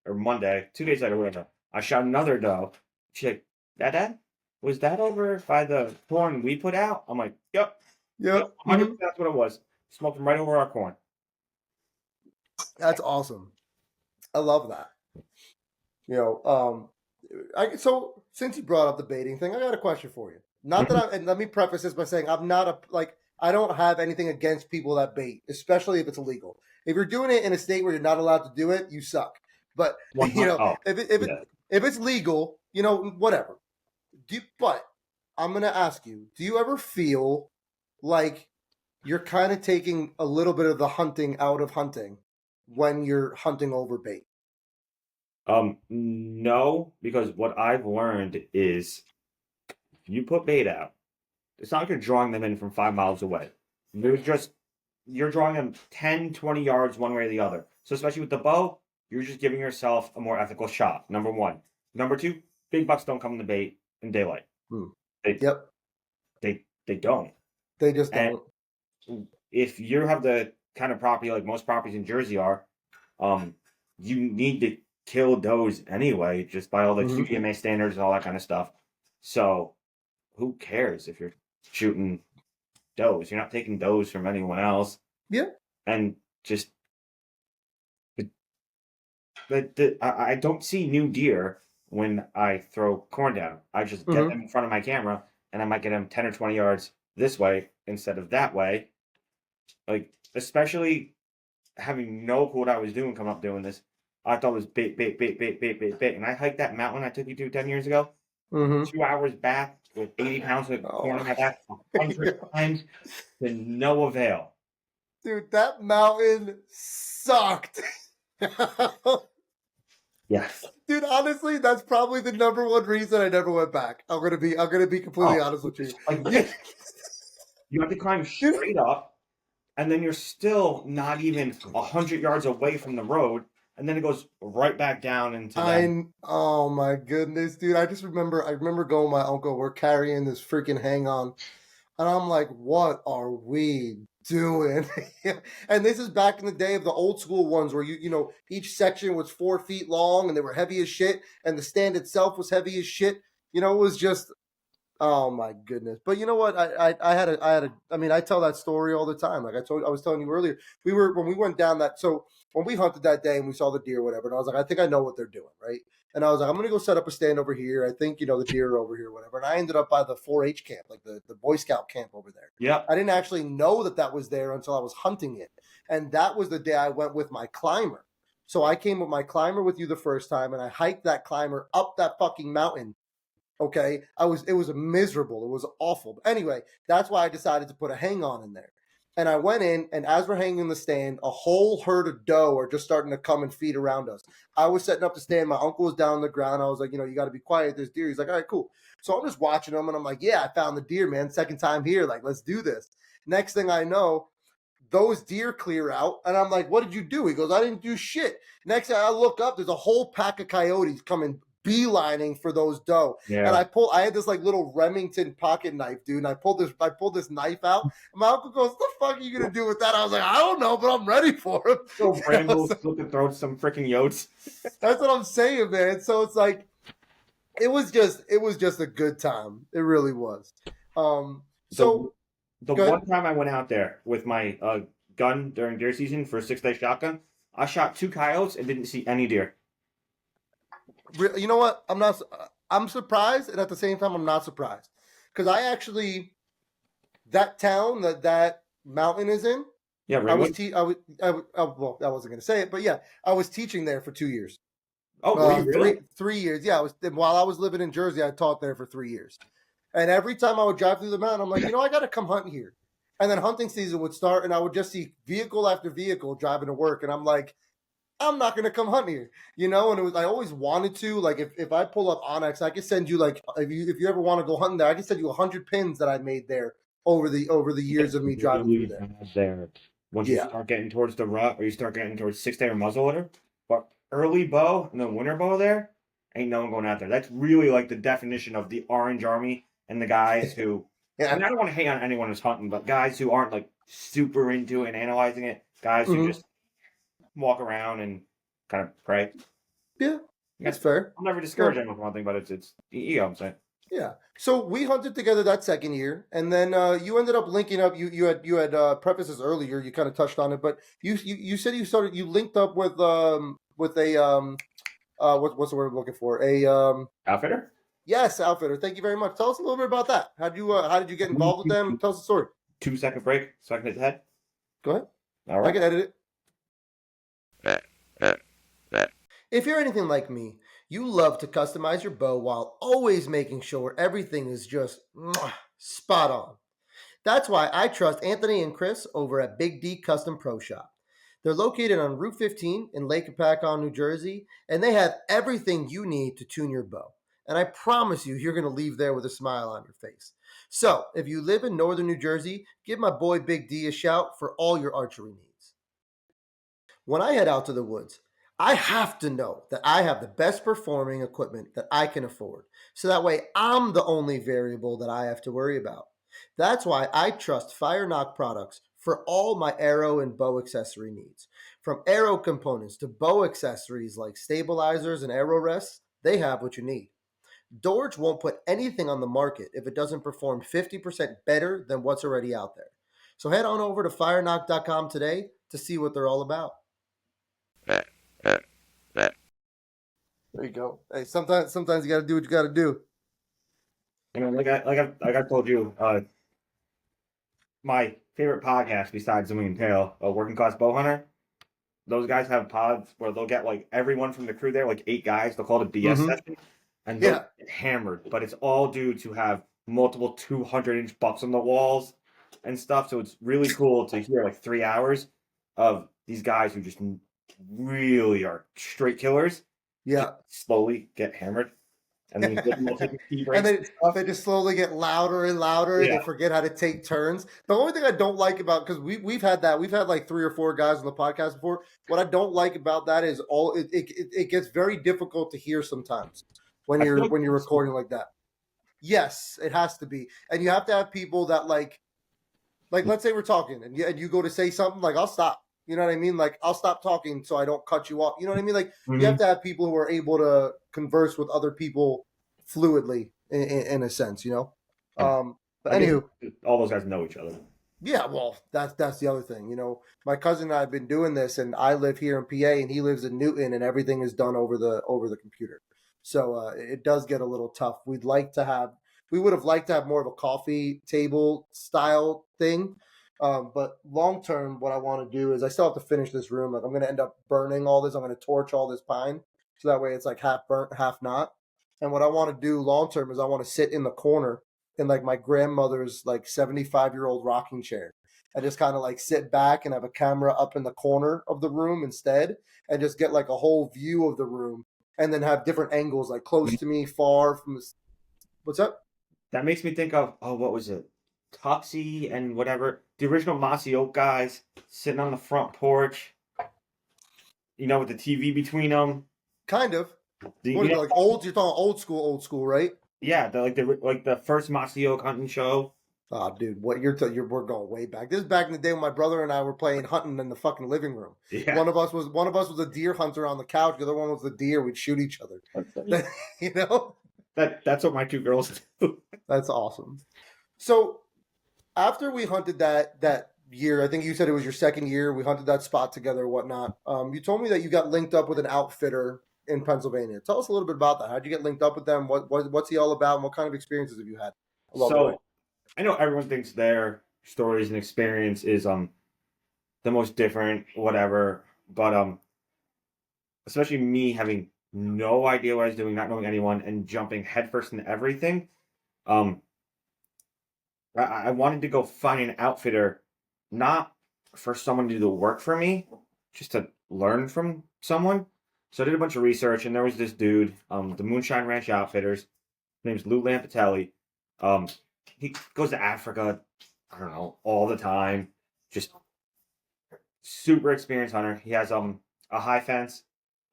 or Monday, 2 days later, whatever, I shot another doe. She's like, Dad, was that over by the corn we put out? I'm like, yep, yep, Yep. 100%, that's what it was. Smoked them right over our corn. That's awesome. I love that. You know, so since you brought up the baiting thing, I got a question for you. Not that and let me preface this by saying I'm not I don't have anything against people that bait, especially if it's illegal. If you're doing it in a state where you're not allowed to do it, you suck. But Oh, yeah. if it's legal, whatever. But I'm gonna ask you: do you ever feel like you're kind of taking a little bit of the hunting out of hunting when you're hunting over bait? No, because what I've learned is if you put bait out, it's not like you're drawing them in from 5 miles away. You're drawing them 10, 20 yards one way or the other. So especially with the bow, you're just giving yourself a more ethical shot. Number one. Number two, big bucks don't come in the bait in daylight. Hmm. They Yep, they don't. they just And don't. if you have the kind of property like most properties in Jersey are, um, you need to kill does anyway, just by all the Mm-hmm. QDMA standards and all that kind of stuff. So who cares if you're shooting does? You're not taking does from anyone else. Yeah. And just I don't see new deer when I throw corn down. I just get Mm-hmm. them in front of my camera, and I might get them 10 or 20 yards this way instead of that way. Like, especially having no clue what I was doing coming up doing this. I thought it was bait, bait, bait, bait, bait, bait, bait. And I hiked that mountain I took you to 10 years ago, Mm-hmm. 2 hours back with 80 pounds of Oh, corn on my back, 100 times to no avail. dude, that mountain sucked. Yes. Dude, honestly, that's probably the number one reason I never went back. I'm gonna be completely Oh, honest with you. like Yeah. you have to climb Dude, straight up, and then you're still not even 100 yards away from the road, and then it goes right back down into that. oh my goodness, dude. I remember going with my uncle, we're carrying this freaking hang on, and I'm like, what are we doing? And this is back in the day of the old school ones where each section was 4 feet long and they were heavy as shit, and the stand itself was heavy as shit. It was just, oh my goodness! But you know what? I mean, I tell that story all the time. Like I was telling you earlier, when we went down that. So when we hunted that day and we saw the deer, whatever, and I was like, I think I know what they're doing, right? And I was like, I'm gonna go set up a stand over here. I think the deer are over here, whatever. And I ended up by the 4-H camp, like the Boy Scout camp over there. Yep. I didn't actually know that was there until I was hunting it, and that was the day I went with my climber. So I came with my climber with you the first time, and I hiked that climber up that fucking mountain. Okay, it was miserable. It was awful. But anyway, that's why I decided to put a hang on in there. And I went in, and as we're hanging in the stand, a whole herd of doe are just starting to come and feed around us. I was setting up the stand. My uncle was down on the ground. I was like, you got to be quiet. There's deer. He's like, all right, cool. So I'm just watching them, and I'm like, yeah, I found the deer, man. Second time here. Like, let's do this. Next thing I know, those deer clear out, and I'm like, what did you do? He goes, I didn't do shit. Next thing I look up, there's a whole pack of coyotes coming beelining for those doe. Yeah. And I had this like little Remington pocket knife, dude, and I pulled this knife out. And my uncle goes, what the fuck are you gonna do with that? I was like, I don't know, but I'm ready for him. So Brando slit the throat some freaking yotes. That's what I'm saying, man. So it's like it was just a good time. It really was. So the one time I went out there with my gun during deer season for a 6-day shotgun, I shot 2 coyotes and didn't see any deer. You know what? I'm surprised, and at the same time, I'm not surprised, because that town that mountain is in. Yeah, really? Well, I wasn't going to say it, but yeah, I was teaching there for 2 years. Oh, were you really? 3 years. Yeah, while I was living in Jersey, I taught there for 3 years, and every time I would drive through the mountain, I'm like, I got to come hunt here, and then hunting season would start, and I would just see vehicle after vehicle driving to work, and I'm like, I'm not gonna come hunt here, and I always wanted to. Like, if I pull up Onyx, I could send you, like, if you ever want to go hunting there, I can send you 100 pins that I made there over the years of me driving through there. Once you start getting towards the rut, or you start getting towards 6-day or muzzleloader, but early bow and the winter bow there, ain't no one going out there. That's really like the definition of the Orange Army and the guys who. Yeah. I mean, I don't want to hate on anyone who's hunting, but guys who aren't like super into it and analyzing it, guys who just walk around and kind of pray. Yeah, that's fair. I'll never discourage anyone from hunting, but it's I'm saying. Yeah. So we hunted together that second year, and then you ended up linking up. You had prefaced this earlier. You kind of touched on it, but you said you linked up with a what's the word I'm looking for? Outfitter. Yes, outfitter. Thank you very much. Tell us a little bit about that. How did you get involved with them? Tell us the story. 2-second break so I can hit the head. Go ahead. All right. I can edit it. If you're anything like me, you love to customize your bow while always making sure everything is just spot on. That's why I trust Anthony and Chris over at Big D Custom Pro Shop. They're located on Route 15 in Lake Hopatcong, New Jersey, and they have everything you need to tune your bow. And I promise you're going to leave there with a smile on your face. So, if you live in northern New Jersey, give my boy Big D a shout for all your archery needs. When I head out to the woods, I have to know that I have the best performing equipment that I can afford, so that way I'm the only variable that I have to worry about. That's why I trust Fire Knock products for all my arrow and bow accessory needs. From arrow components to bow accessories like stabilizers and arrow rests, they have what you need. Dorge won't put anything on the market if it doesn't perform 50% better than what's already out there. So head on over to fireknock.com today to see what they're all about. There you go. Hey, sometimes you got to do what you got to do. Like I told you, my favorite podcast besides the Wing and Tail, Working Class Bow Hunter. Those guys have pods where they'll get like everyone from the crew there, like 8 guys. They'll call it a BS session, and they'll get hammered. But it's all due to have multiple 200-inch bucks on the walls and stuff. So it's really cool to hear like 3 hours of these guys who just really are straight killers. Yeah, slowly get hammered, and then they just slowly get louder and louder, and they forget how to take turns. The only thing I don't like about, because we've had like 3 or 4 guys on the podcast before. What I don't like about that is it gets very difficult to hear sometimes when you're recording like that. Yes, it has to be, and you have to have people that like Like, let's say we're talking and you go to say something, like I'll stop. You know what I mean? Like I'll stop talking so I don't cut you off. You know what I mean? Like you have Hmm. to have people who are able to converse with other people fluidly in a sense. You know. And But I guess anywho, all those guys know each other. yeah, well, that's the other thing. You know, my cousin and I have been doing this, and I live here in PA, and he lives in Newton, and everything is done over the computer. So it does get a little tough. We would have liked to have more of a coffee table style thing, but long term, what I want to do is I still have to finish this room. Like I'm going to end up burning all this. I'm going to torch all this pine, so that way it's like half burnt, half not. And what I want to do long term is I want to sit in the corner in like my grandmother's like 75-year-old rocking chair and just kind of like sit back and have a camera up in the corner of the room instead and just get like a whole view of the room and then have different angles like close to me, far from the. What's up? That makes me think of, oh, what was it? Tuxie and whatever. The original Mossy Oak guys sitting on the front porch, with the TV between them. Kind of. The, What you is it, know, like old? You're talking old school, right? yeah, the first Mossy Oak hunting show. Oh, dude, what we're going way back. This is back in the day when my brother and I were playing hunting in the fucking living room. Yeah. One of us was a deer hunter on the couch. The other one was the deer. We'd shoot each other. You know, That's what my two girls do. that's awesome. So after we hunted that year, I think you said it was your second year. We hunted that spot together, whatnot. You told me that you got linked up with an outfitter in Pennsylvania. Tell us a little bit about that. How'd you get linked up with them? What's he all about? And what kind of experiences have you had along the way? So I know everyone thinks their stories and experience is the most different, whatever. But especially me having no idea what I was doing, not knowing anyone, and jumping headfirst into everything. Um, I wanted to go find an outfitter, not for someone to do the work for me, just to learn from someone. So I did a bunch of research, and there was this dude, the Moonshine Ranch Outfitters. His name's Lou Lampatelli. Um, he goes to Africa, I don't know, all the time. Just super experienced hunter. He has a high fence,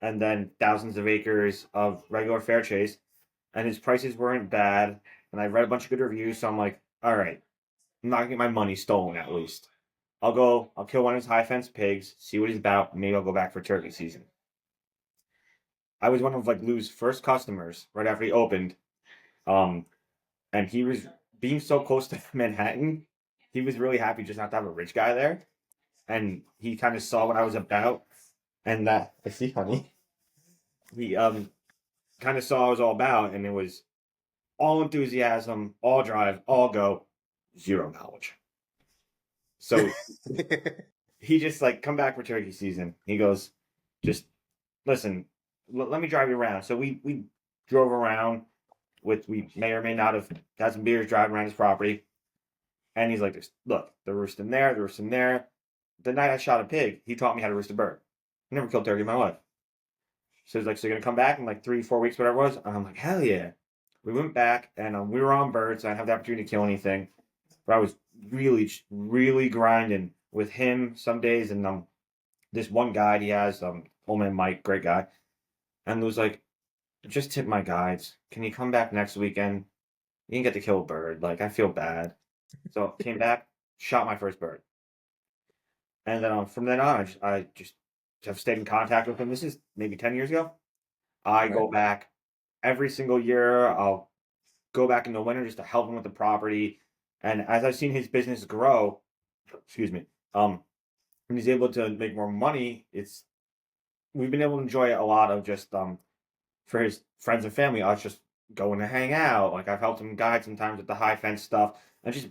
and then thousands of acres of regular fair chase, and his prices weren't bad. And I read a bunch of good reviews, so I'm like, all right, I'm not gonna get my money stolen at least. I'll kill one of his high fence pigs, see what he's about. Maybe I'll go back for turkey season. I was one of like Lou's first customers right after he opened. Um, and he was being so close to Manhattan, he was really happy just not to have a rich guy there. And he kind of saw what I was about, and that I see, honey. He kind of saw what I was all about, and it was all enthusiasm, all drive, all go, zero knowledge. So he just like come back for turkey season. He goes, just listen, let me drive you around. So we drove around we may or may not have had some beers driving around his property. And he's like, look, the roost in there, the roost in there. The night I shot a pig, he taught me how to roost a bird. I never killed turkey in my life. So he's like, so you're gonna come back in like 3-4 weeks, whatever it was? And I'm like, hell yeah. We went back and we were on birds. So I didn't have the opportunity to kill anything, but I was really, really grinding with him some days. And this one guide he has, old man Mike, great guy, and was like, just tip my guides. Can you come back next weekend? You didn't get to kill a bird. Like I feel bad. So came back, shot my first bird, and then from then on, I just have stayed in contact with him. This is maybe 10 years ago. I go back every single year. I'll go back in the winter just to help him with the property. And as I've seen his business grow, excuse me, when he's able to make more money, we've been able to enjoy a lot of just for his friends and family, us just going to hang out. Like I've helped him guide sometimes with the high fence stuff. And just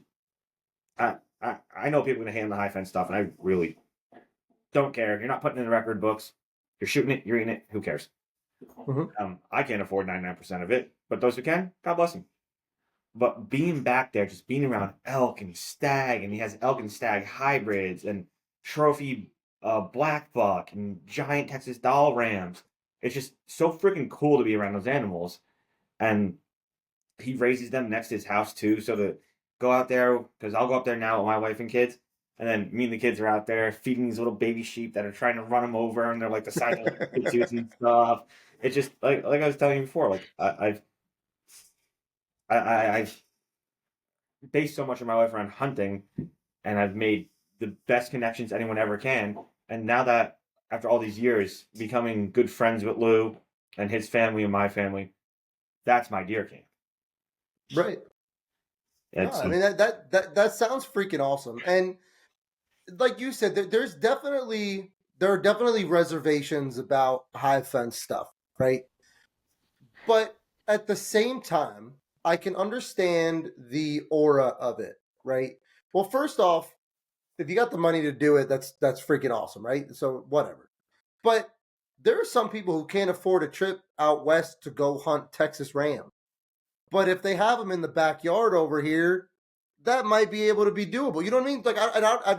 I know people are gonna hate on the high fence stuff, and I really don't care. You're not putting it in the record books. You're shooting it, you're eating it, who cares? I can't afford 99% of it, but those who can, God bless them. But being back there, just being around elk and stag, and he has elk and stag hybrids and trophy black buck and giant Texas doll rams. It's just so freaking cool to be around those animals. And he raises them next to his house too. So to go out there, because I'll go up there now with my wife and kids, and then me and the kids are out there feeding these little baby sheep that are trying to run them over, and they're like the size of like and stuff. It's just like I was telling you before, like I've based so much of my life around hunting, and I've made the best connections anyone ever can. And now that after all these years, becoming good friends with Lou and his family and my family, that's my deer camp. Right. No, It's I mean that sounds freaking awesome. And like you said, there are definitely reservations about high fence stuff, right? But at the same time, I can understand the aura of it, right? Well, first off, if you got the money to do it, that's freaking awesome, right? So whatever. But there are some people who can't afford a trip out west to go hunt Texas ram. But if they have them in the backyard over here, that might be able to be doable. You know what I mean? Like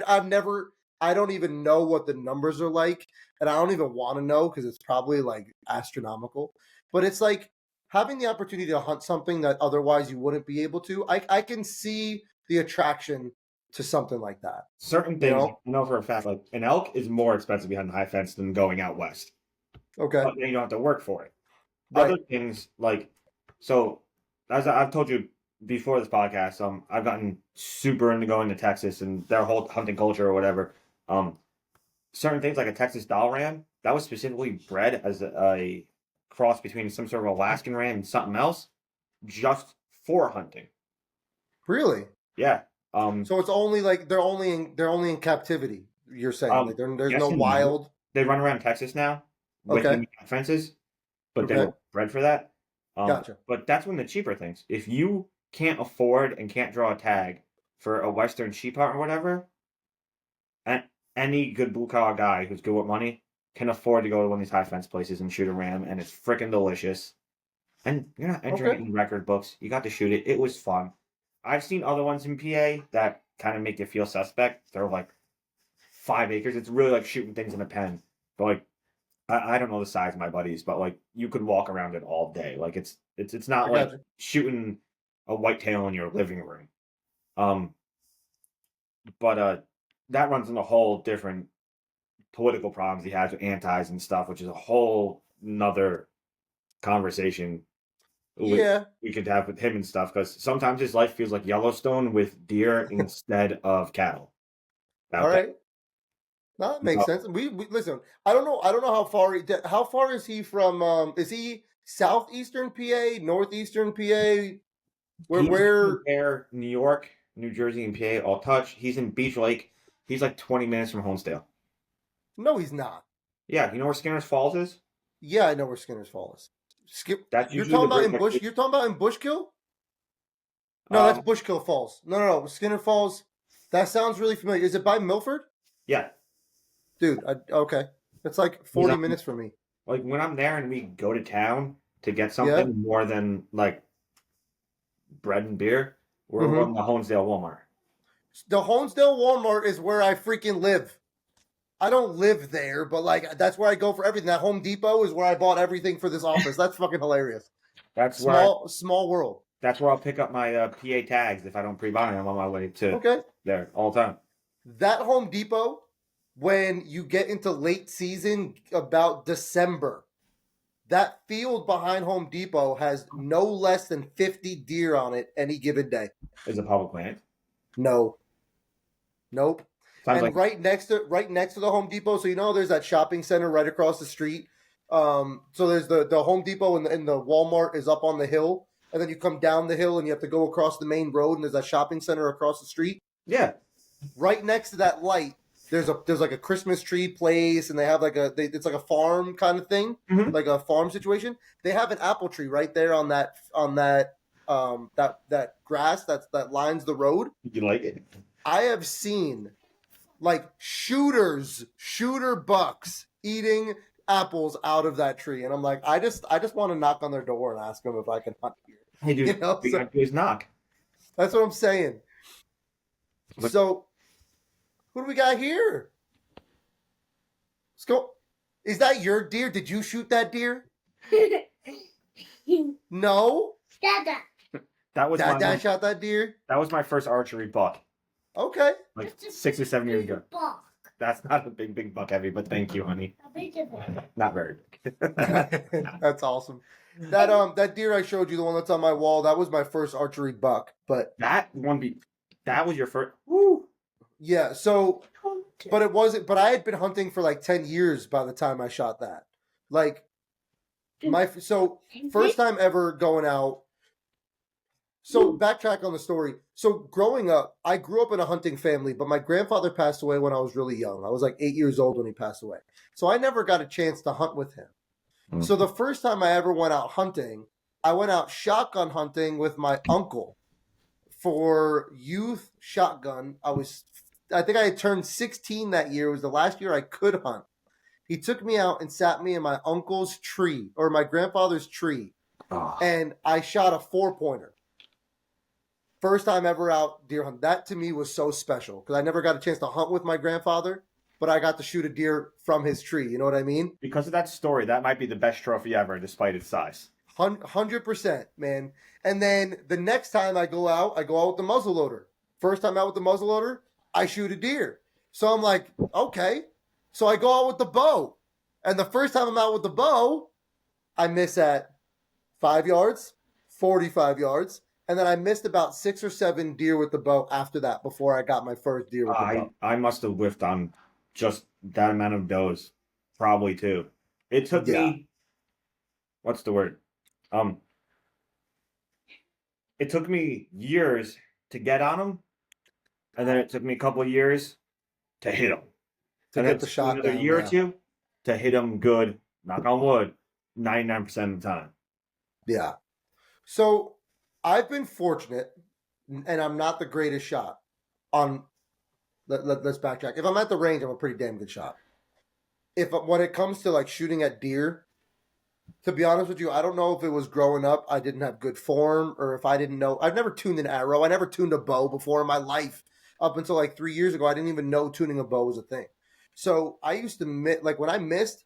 I've never, I don't even know what the numbers are like, and I don't even want to know because it's probably like astronomical. But it's like having the opportunity to hunt something that otherwise you wouldn't be able to. I can see the attraction to something like that. certain You things know? I know for a fact. Like an elk is more expensive behind the high fence than going out west, Okay. but then you don't have to work for it. Right. Other things like so, as I've told you before this podcast, I've gotten super into going to Texas and their whole hunting culture or whatever. Um, certain things like a Texas doll ram that was specifically bred as a cross between some sort of Alaskan ram and something else, just for hunting. Really? Yeah. So it's only like they're only in captivity. You're saying like there's Yes no and no. wild. They run around Texas now Okay. within fences, but they Okay. were bred for that. Gotcha. But that's one of the cheaper things. If you can't afford and can't draw a tag for a Western sheep hunt or whatever, and any good blue collar guy who's good with money can afford to go to one of these high fence places and shoot a ram, and it's freaking delicious. And you're not entering Okay. it in record books. You got to shoot it. It was fun. I've seen other ones in PA that kind of make you feel suspect. They're like 5 acres. It's really like shooting things in a pen. But like I don't know the size of my buddies, but like you could walk around it all day. Like it's not I like gotcha. shooting a whitetail in your living room. Um, but that runs into a whole different political problems he has with antis and stuff, which is a whole nother conversation Yeah. we could have with him and stuff. Because sometimes his life feels like Yellowstone with deer instead of cattle. All Out there. right. No, that makes sense. We listen. I don't know. How far is he from? Is he southeastern PA, northeastern PA? He's Where? where New York, New Jersey, and PA all touch. He's in Beach Lake. He's like 20 minutes from Honesdale. No, he's not. Yeah, you know where Skinner's Falls is? Yeah, I know where Skinner's Fall is. Skip. That's You're usually talking the about break. in Bush. You're talking about in Bushkill. No, that's Bushkill Falls. No. Skinner Falls. That sounds really familiar. Is it by Milford? Yeah. Dude, okay. It's like 40 minutes from me. Like when I'm there and we go to town to get something Yeah. more than like bread and beer, we're Mhm. going to Honesdale Walmart. The Honesdale Walmart is where I freaking live. I don't live there, but like that's where I go for everything. That Home Depot is where I bought everything for this office. That's fucking hilarious. That's where Small world. that's where I'll pick up my PA tags if I don't pre-buy them on my way to Okay. there all the time. That Home Depot, when you get into late season, about December, that field behind Home Depot has no less than 50 deer on it any given day. Is a public land. No. Nope. Sounds And like right next to the Home Depot, so you know there's that shopping center right across the street. So there's the Home Depot and the Walmart is up on the hill, and then you come down the hill and you have to go across the main road, and there's that shopping center across the street. yeah. Right next to that light, there's like a Christmas tree place, and they have it's like a farm kind of thing, Mhm. like a farm situation. They have an apple tree right there on that that grass that lines the road. You like it? I have seen like shooter bucks eating apples out of that tree, and I'm like, I just want to knock on their door and ask them if I can hunt here. Hey, dude, You know, we got to do is knock. That's what I'm saying. But- So, who do we got here? Let's go. Is that your deer? Did you shoot that deer? No. Dada. That was Dad shot that deer. that was my first archery buck, Okay. like That's a 6 or 7 years ago. Buck. That's not a big buck heavy, but thank you, honey. How big is it? Not very big. That's awesome. That deer I showed you, the one that's on my wall, that was my first archery buck. But that was your first. Woo! Yeah. So, but it wasn't. But I had been hunting for like 10 years by the time I shot that. Like first time ever going out. So backtrack on the story. So growing up, I grew up in a hunting family, but my grandfather passed away when I was really young. I was like 8 years old when he passed away. So I never got a chance to hunt with him. So the first time I ever went out hunting, I went out shotgun hunting with my uncle for youth shotgun. I think I had turned 16 that year. It was the last year I could hunt. He took me out and sat me in my uncle's tree or my grandfather's tree, and I shot a 4-pointer. First time ever out deer hunt. That to me was so special because I never got a chance to hunt with my grandfather, but I got to shoot a deer from his tree. You know what I mean? Because of that story, that might be the best trophy ever, despite its size. 100%, man. And then the next time I go out with the muzzleloader. First time out with the muzzleloader, I shoot a deer. So I'm like, okay. So I go out with the bow. And the first time I'm out with the bow, I miss at 5 yards, 45 yards. And then I missed about 6 or 7 deer with the bow after that before I got my first deer with the bow. I must have whiffed on just that amount of does, probably too. It took me, what's the word? It took me years to get on them, and then it took me a couple of years to hit them. To and get the shot another down, year yeah. or two to hit them good, knock on wood, 99% of the time. Yeah. So I've been fortunate, and I'm not the greatest shot on. Let's backtrack. If I'm at the range, I'm a pretty damn good shot. When it comes to like shooting at deer, to be honest with you, I don't know if it was growing up I didn't have good form or if I didn't know. I've never tuned an arrow. I never tuned a bow before in my life. Up until like 3 years ago, I didn't even know tuning a bow was a thing. So I used to like when I missed.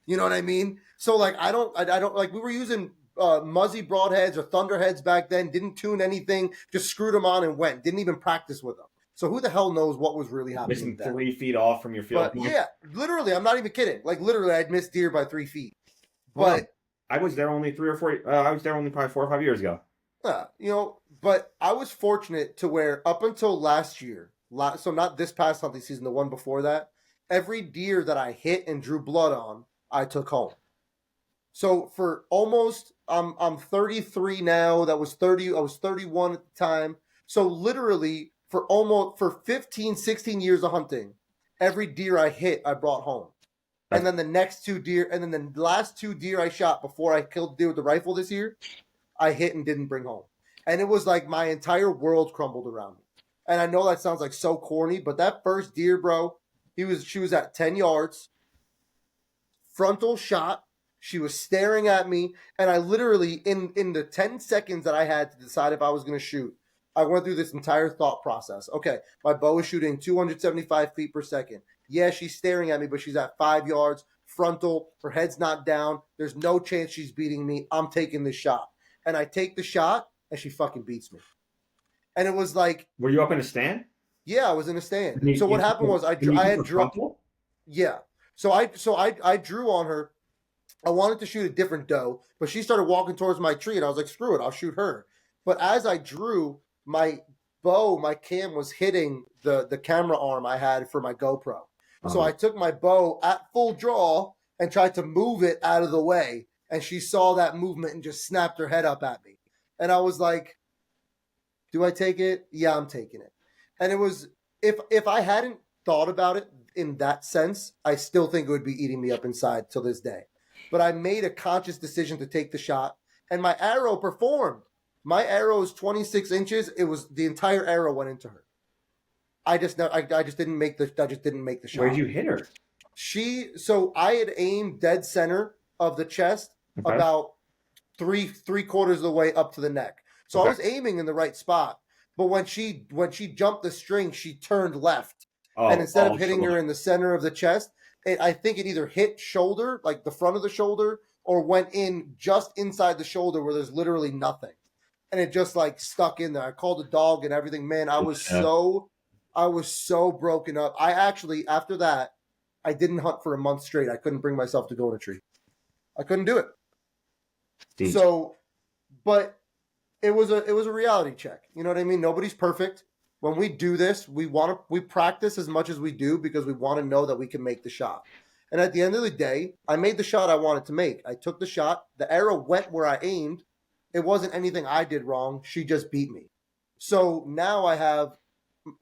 You know what I mean? So like I don't like we were using Muzzy broadheads or thunderheads back then. Didn't tune anything. Just screwed them on and went. Didn't even practice with them. So who the hell knows what was really happening? Missing 3 feet off from your field point. Yeah, literally, I'm not even kidding. Like literally, I'd missed deer by 3 feet. But I was there only 3 or 4. I was there only probably 4 or 5 years ago. But I was fortunate to where up until last year, so not this past hunting season, the one before that, every deer that I hit and drew blood on, I took home. So for almost, I'm 33 now. That was 30. I was 31 at the time. So literally for 15, 16 years of hunting, every deer I hit, I brought home. And then the next 2 deer, and then the last 2 deer I shot before I killed deer with the rifle this year, I hit and didn't bring home. And it was like my entire world crumbled around me. And I know that sounds like so corny, but that first deer, bro, she was at 10 yards, frontal shot. She was staring at me, and I literally, in the 10 seconds that I had to decide if I was going to shoot, I went through this entire thought process. Okay, my bow is shooting 275 feet per second. Yeah, she's staring at me, but she's at 5 yards, frontal, her head's not down. There's no chance she's beating me. I'm taking this shot. And I take the shot, and she fucking beats me. And it was like... Were you up in a stand? Yeah, I was in a stand. So what happened was I had drew... Yeah. So I drew on her. I wanted to shoot a different doe, but she started walking towards my tree, and I was like, screw it, I'll shoot her. But as I drew, my cam was hitting the camera arm I had for my GoPro. So I took my bow at full draw and tried to move it out of the way, and she saw that movement and just snapped her head up at me. And I was like, do I take it? Yeah, I'm taking it. And it was, if I hadn't thought about it in that sense, I still think it would be eating me up inside till this day. But I made a conscious decision to take the shot, and my arrow performed. My arrow is 26 inches. It was the entire arrow went into her. I just didn't make the shot. Where'd you hit her? So I had aimed dead center of the chest, about three quarters of the way up to the neck. So I was aiming in the right spot. But when she jumped the string, she turned left. And instead of hitting her in the center of the chest, I think it either hit shoulder, like the front of the shoulder, or went in just inside the shoulder where there's literally nothing. And it just like stuck in there. I called the dog and everything. Man, I was so broken up. I actually, after that, I didn't hunt for a month straight. I couldn't bring myself to go in a tree. I couldn't do it. So, but it was a reality check. You know what I mean? Nobody's perfect. when we do this, we practice as much as we do because we want to know that we can make the shot. And at the end of the day, I made the shot I wanted to make. I took the shot. The arrow went where I aimed. It wasn't anything I did wrong. She just beat me. So now I have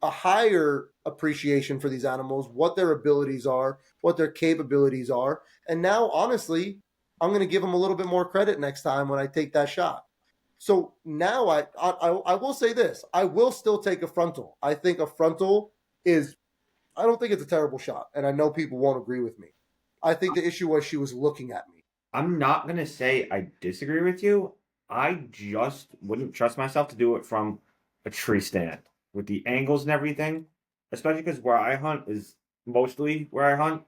a higher appreciation for these animals, what their abilities are, what their capabilities are. And now, honestly, I'm going to give them a little bit more credit next time when I take that shot. So now I will say this: I will still take a frontal. I think a frontal is. I don't think it's a terrible shot, and I know people won't agree with me. I think the issue was she was looking at me. I'm not gonna say I disagree with you. I just wouldn't trust myself to do it from a tree stand with the angles and everything, especially because where I hunt is mostly where I hunt,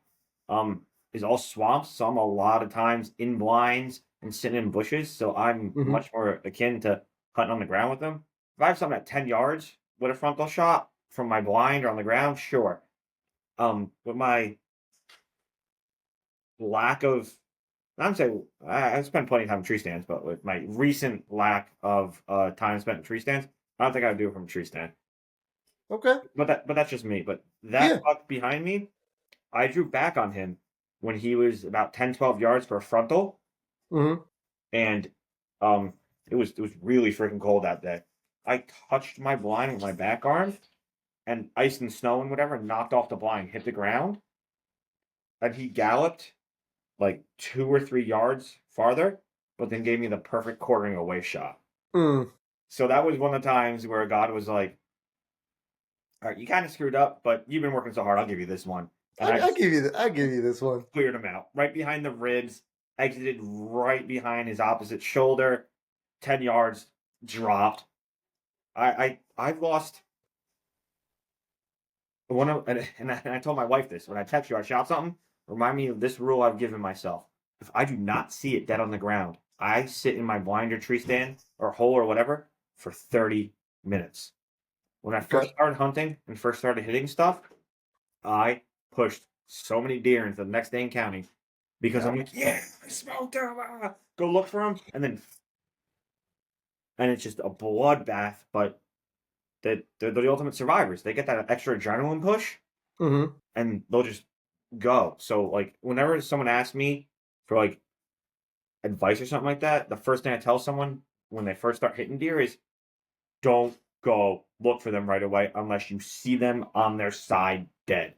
is all swamps. So I'm a lot of times in blinds and sitting in bushes. So I'm Mm-hmm. much more akin to hunting on the ground with them. If I have something at 10 yards with a frontal shot from my blind or on the ground, sure. With my lack of I'm saying I spent plenty of time in tree stands, but with my recent lack of time spent in tree stands, I don't think I would do it from a tree stand. Okay. But that's just me. But that Yeah. buck behind me, I drew back on him when he was about 10, 12 yards for a frontal, Mm-hmm. and um it was really freaking cold that day. I touched my blind with my back arm, and ice and snow and whatever knocked off the blind, hit the ground, and he galloped like 2 or 3 yards farther, but then gave me the perfect quartering away shot. Mm. So that was one of the times where God was like, "All right, you kind of screwed up, but you've been working so hard. I'll give you this one." And I I just give you I give you this one. cleared him out right behind the ribs, exited right behind his opposite shoulder, 10 yards, dropped. I've lost one of and I told my wife this when I text you I shot something. Remind me of this rule I've given myself. If I do not see it dead on the ground, I sit in my blind or tree stand or hole or whatever for 30 minutes. When I Okay. first started hunting and first started hitting stuff, I pushed so many deer into the next day in county because Yeah. I'm like, yeah, I smoked him. Go look for him, and it's just a bloodbath. But they're the ultimate survivors. They get that extra adrenaline push, Mm-hmm. and they'll just go. So like whenever someone asks me for like advice or something like that, the first thing I tell someone when they first start hitting deer is don't go look for them right away unless you see them on their side dead.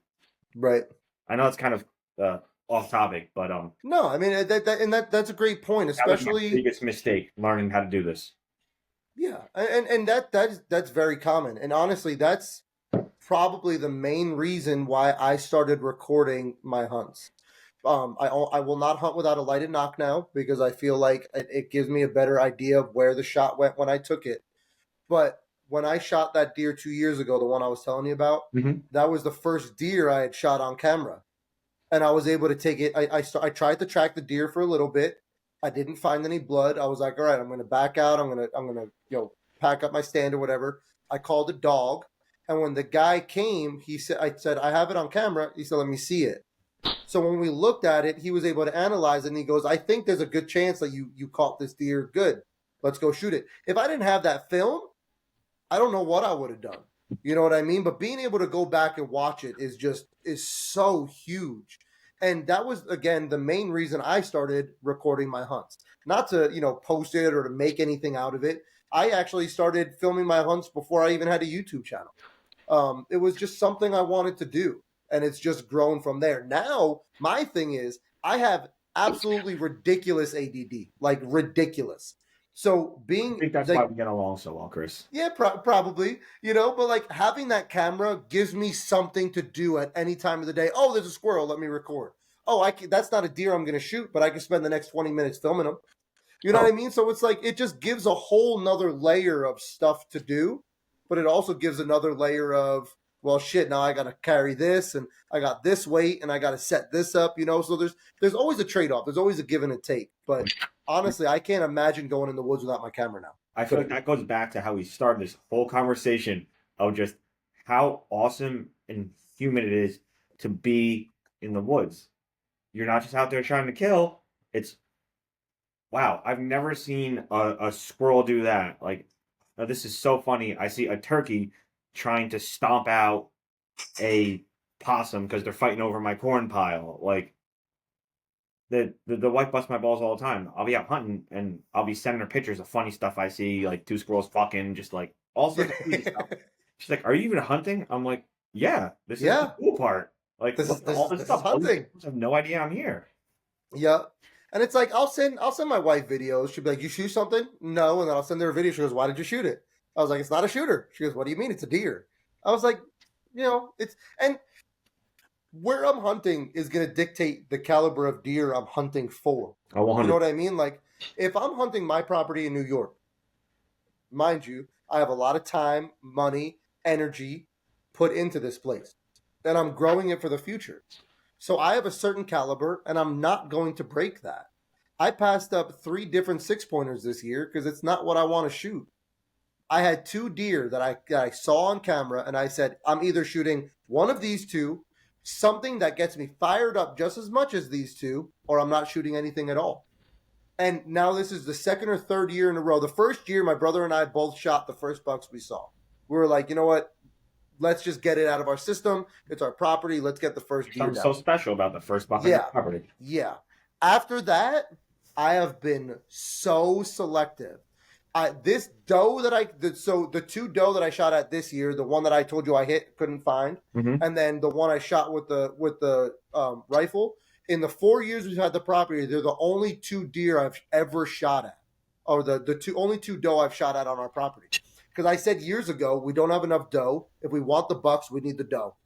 Right. I know it's kind of off topic, but No, I mean that's a great point, that was my especially biggest mistake learning how to do this. yeah, and that's very common, and honestly, that's probably the main reason why I started recording my hunts. I will not hunt without a lighted knock now because I feel like it gives me a better idea of where the shot went when I took it. But when I shot that deer 2 years ago, the one I was telling you about, Mm-hmm. that was the first deer I had shot on camera, and I was able to take it. I tried to track the deer for a little bit. I didn't find any blood. I was like, all right, I'm going to back out. I'm gonna pack up my stand or whatever. I called a dog, and when the guy came, I said I have it on camera. He said, let me see it. So when we looked at it, he was able to analyze it, and he goes, I think there's a good chance that you caught this deer good. Let's go shoot it. If I didn't have that film, I don't know what I would have done. You know what I mean? But being able to go back and watch it is so huge. And that was again the main reason I started recording my hunts. Not to, post it or to make anything out of it. I actually started filming my hunts before I even had a YouTube channel. It was just something I wanted to do, and it's just grown from there. Now, my thing is, I have absolutely ridiculous ADD, like ridiculous. So I being think that's why like we get along so well, Chris. yeah, probably, but like having that camera gives me something to do at any time of the day. Oh, there's a squirrel. Let me record. Oh, that's not a deer I'm going to shoot, but I can spend the next 20 minutes filming them. You know what Oh, I mean? So it's like it just gives a whole nother layer of stuff to do, but it also gives another layer of, well, shit, now I got to carry this and I got this weight and I got to set this up. So there's always a trade-off. There's always a give and a take. But honestly, I can't imagine going in the woods without my camera now. I feel like that goes back to how we started this whole conversation of just how awesome and human it is to be in the woods. You're not just out there trying to kill. It's wow, I've never seen a squirrel do that. Like, this is so funny. I see a turkey trying to stomp out a possum because they're fighting over my corn pile. Like the wife busts my balls all the time. I'll be out hunting and I'll be sending her pictures of funny stuff I see, like two squirrels fucking, just like all sorts of crazy stuff. She's like, "Are you even hunting?" I'm like, "Yeah, this is the cool part. Like, This look is at all this this is stuff. All these hunting. people have no idea I'm here." Yeah. And it's like I'll send my wife videos. She'll be like, "You shoot something?" No, and then I'll send her a video. She goes, "Why did you shoot it?" I was like, "It's not a shooter." She goes, "What do you mean? It's a deer." I was like, it's and where I'm hunting is going to dictate the caliber of deer I'm hunting for. Oh, You 100. know what I mean? Like if I'm hunting my property in New York, mind you, I have a lot of time, money, energy put into this place, and I'm growing it for the future. So I have a certain caliber, and I'm not going to break that. I passed up 3 different 6-pointers this year because it's not what I want to shoot. I had 2 deer that I saw on camera, and I said, I'm either shooting one of these two, something that gets me fired up just as much as these two, or I'm not shooting anything at all. And now this is the second or third year in a row. The first year, my brother and I both shot the first bucks we saw. We were like, you know what? Let's just get it out of our system. It's our property. Let's get the first deer Something down. so special about the first buck on your property. Yeah. After that, I have been so selective. This doe the 2 doe that I shot at this year, the one that I told you I hit, couldn't find, and then the one I shot with the rifle. In the 4 years we've had the property, they're the only 2 deer I've ever shot at, or the only 2 doe I've shot at on our property. Because I said years ago, we don't have enough doe. If we want the bucks, we need the doe,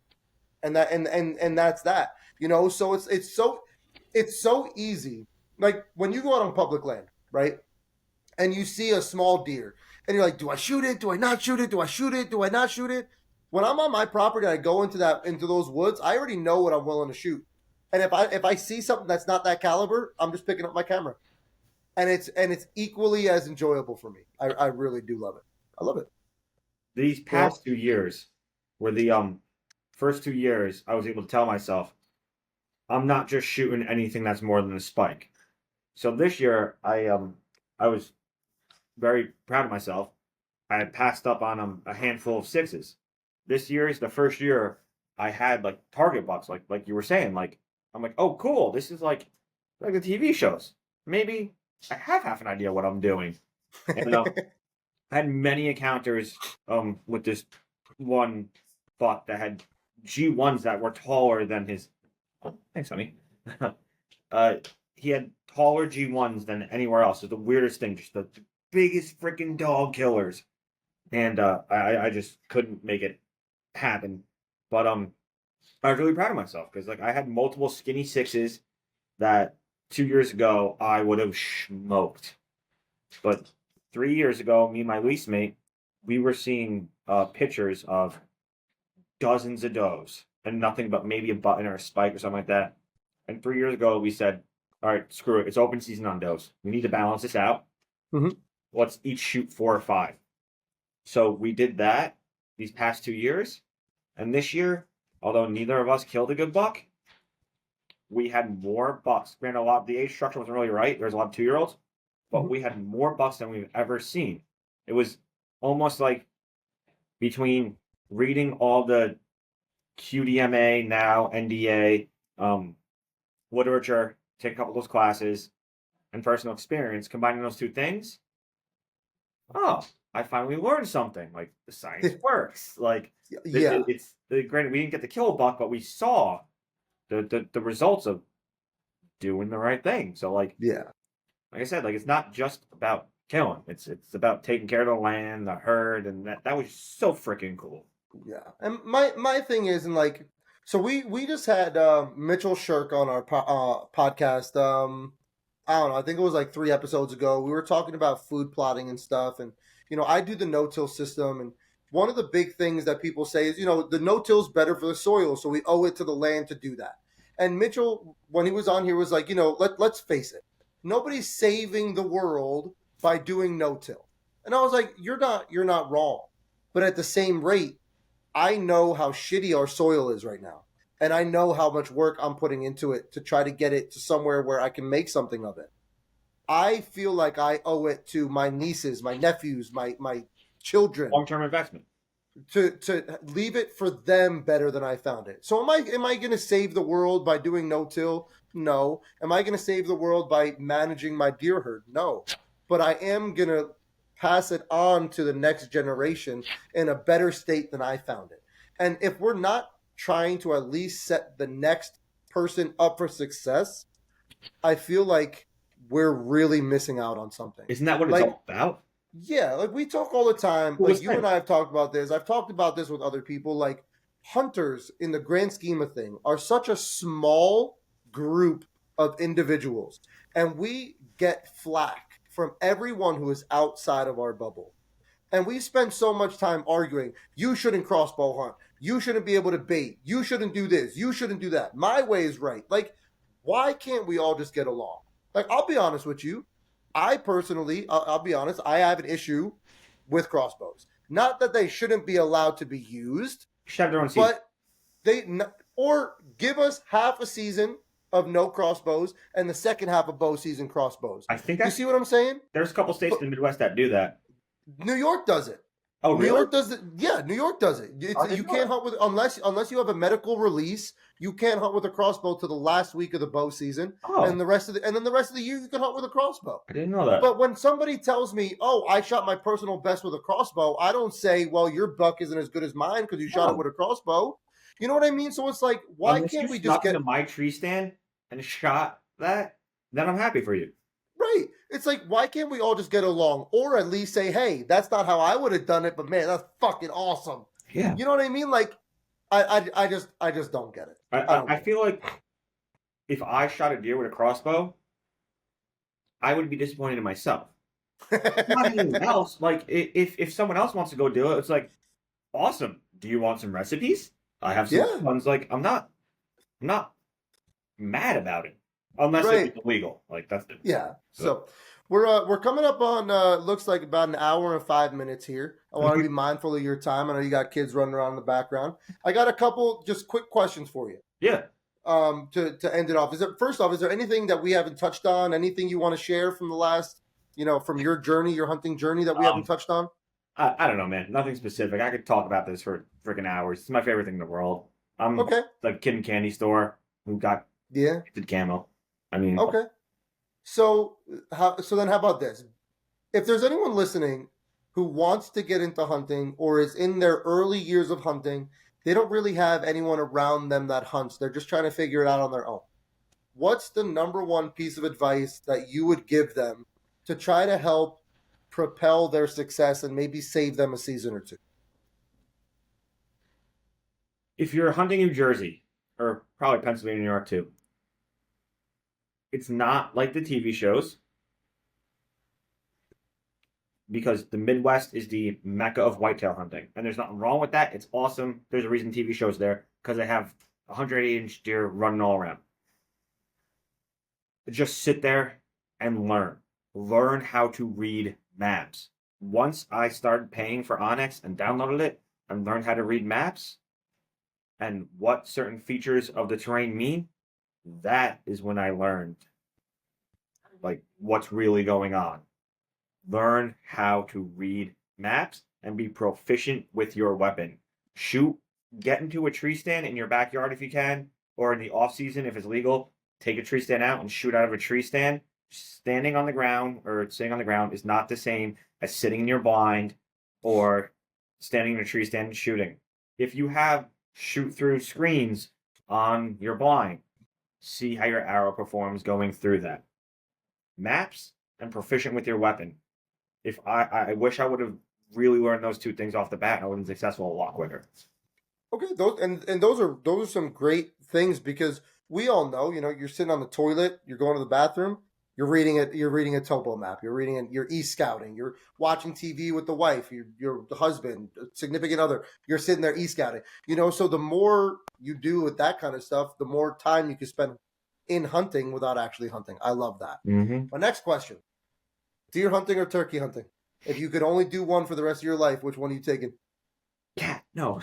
and that's that. So it's so easy. Like when you go out on public land, right? And you see a small deer, and you're like, do I shoot it? Do I not shoot it? Do I shoot it? Do I not shoot it? When I'm on my property, I go into those woods. I already know what I'm willing to shoot, and if I see something that's not that caliber, I'm just picking up my camera, and it's equally as enjoyable for me. I really do love it. I love it. These past 2 years were the first 2 years I was able to tell myself I'm not just shooting anything that's more than a spike. So this year I was very proud of myself. I had passed up on a handful of 6s. This year is the first year I had like target bucks, like you were saying. Like I'm like, oh cool, this is like the TV shows. Maybe I have half an idea what I'm doing. And I had many encounters with this one buck that had G1s that were taller than his. Oh, thanks, honey. He had taller G1s than anywhere else. It's the weirdest thing. Just the biggest freaking dog killers. And I just couldn't make it happen. But I was really proud of myself because like I had multiple skinny 6s that 2 years ago I would have smoked. But 3 years ago, me and my lease mate, we were seeing pictures of dozens of does and nothing but maybe a button or a spike or something like that. And 3 years ago, we said, all right, screw it. It's open season on does. We need to balance this out. Mhm. Let's each shoot 4 or 5. So we did that these past 2 years. And this year, although neither of us killed a good buck, we had more bucks. Granted, a lot of the age structure wasn't really right. There's a lot of 2-year-olds. But we had more bucks than we've ever seen. It was almost like between reading all the QDMA, now NDA, literature, take a couple of those classes, and personal experience, combining those 2 things. Oh, I finally learned something. Like the science works. Like Yeah. it's granted we didn't get to kill a buck, but we saw the results of doing the right thing. So like I said, like it's not just about killing. It's about taking care of the land, the herd, and that was so freaking cool. Yeah. And my thing is, and like, so we just had Mitchell Shirk on our podcast. I don't know. I think it was like 3 episodes ago. We were talking about food plotting and stuff, and I do the no-till system, and one of the big things that people say is, the no-till is better for the soil, so we owe it to the land to do that. And Mitchell, when he was on here, was like, let's face it, nobody's saving the world by doing no-till. And I was like, you're not wrong, but at the same rate, I know how shitty our soil is right now. And I know how much work I'm putting into it to try to get it to somewhere where I can make something of it. I feel like I owe it to my nieces, my nephews, my children. Long-term investment. to leave it for them better than I found it. So am I going to save the world by doing no-till? No. Am I going to save the world by managing my deer herd? No. But I am going to pass it on to the next generation in a better state than I found it. And if we're not trying to at least set the next person up for success, I feel like we're really missing out on something. Isn't that what it's Like, all about? yeah, like we talk all the time. Who Like was you and saying? I have talked about this. I've talked about this with other people. Like hunters, in the grand scheme of thing, are such a small group of individuals, and we get flack from everyone who is outside of our bubble. And we spend so much time arguing, you shouldn't crossbow hunt. You shouldn't be able to bait. You shouldn't do this. You shouldn't do that. My way is right. Like, why can't we all just get along? Like, I'll be honest with you. I personally, I'll be honest, I have an issue with crossbows. Not that they shouldn't be allowed to be used, You should have their own season. but or give us half a season of no crossbows and the second half of bow season crossbows. I think You see what I'm saying? there's a couple states in the Midwest that do that. New York does it. Oh, New really? York does it. Yeah, New York does it. I didn't You know can't that. hunt with unless you have a medical release. You can't hunt with a crossbow to the last week of the bow season, Oh, and the rest of the rest of the year you can hunt with a crossbow. I didn't know that. But when somebody tells me, "Oh, I shot my personal best with a crossbow," I don't say, "Well, your buck isn't as good as mine because you shot No. it with a crossbow." You know what I mean? So it's like, why Unless can't you we just snuck get into my tree stand and shot that, then I'm happy for you. right? It's like, why can't we all just get along, or at least say, "Hey, that's not how I would have done it," but man, that's fucking awesome. Yeah. You know what I mean? Like, I just don't get it. I feel like if I shot a deer with a crossbow, I would be disappointed in myself. Not anyone else. Like if someone else wants to go do it, it's like awesome. Do you want some recipes? I have some Yeah. ones. Like I'm not mad about it unless Right. it's illegal. Like that's different. Yeah. So we're coming up on looks like about an hour and 5 minutes here. I want to be mindful of your time. I know you got kids running around in the background. I got a couple just quick questions for you. Yeah. To end it off. First off, is there anything that we haven't touched on? Anything you want to share from the last, from your journey, your hunting journey that we haven't touched on? I don't know, man. Nothing specific. I could talk about this for freaking hours. It's my favorite thing in the world. I'm Okay. like kid in candy store who got Yeah. the camo. I mean, Okay. So then how about this? If there's anyone listening who wants to get into hunting or is in their early years of hunting, they don't really have anyone around them that hunts. They're just trying to figure it out on their own. What's the number one piece of advice that you would give them to try to help propel their success and maybe save them a season or two? if you're hunting New Jersey or probably Pennsylvania, New York too, it's not like the TV shows because the Midwest is the mecca of whitetail hunting, and there's nothing wrong with that. It's awesome. There's a reason TV shows there because they have 180-inch deer running all around. Just sit there and learn how to read maps. Once I started paying for Onyx and downloaded it and learned how to read maps and what certain features of the terrain mean, that is when I learned like what's really going on. Learn how to read maps and be proficient with your weapon. Shoot, get into a tree stand in your backyard if you can, or in the off season if it's legal. Take a tree stand out and shoot out of a tree stand. Standing on the ground or sitting on the ground is not the same as sitting in your blind or standing in a tree stand and shooting. If you have shoot through screens on your blind, see how your arrow performs going through that. Maps and proficient with your weapon. If I wish I would have really learned those two things off the bat, I would have been successful a lot quicker. Okay, those are some great things because we all know, you're sitting on the toilet, you're going to the bathroom, you're reading a topo map, you're e-scouting, you're watching TV with the wife, your husband, significant other, you're sitting there e-scouting. So the more you do with that kind of stuff, the more time you can spend in hunting without actually hunting. I love that. Mm-hmm. My next question: deer hunting or turkey hunting? If you could only do one for the rest of your life, which one are you taking? Cat, no.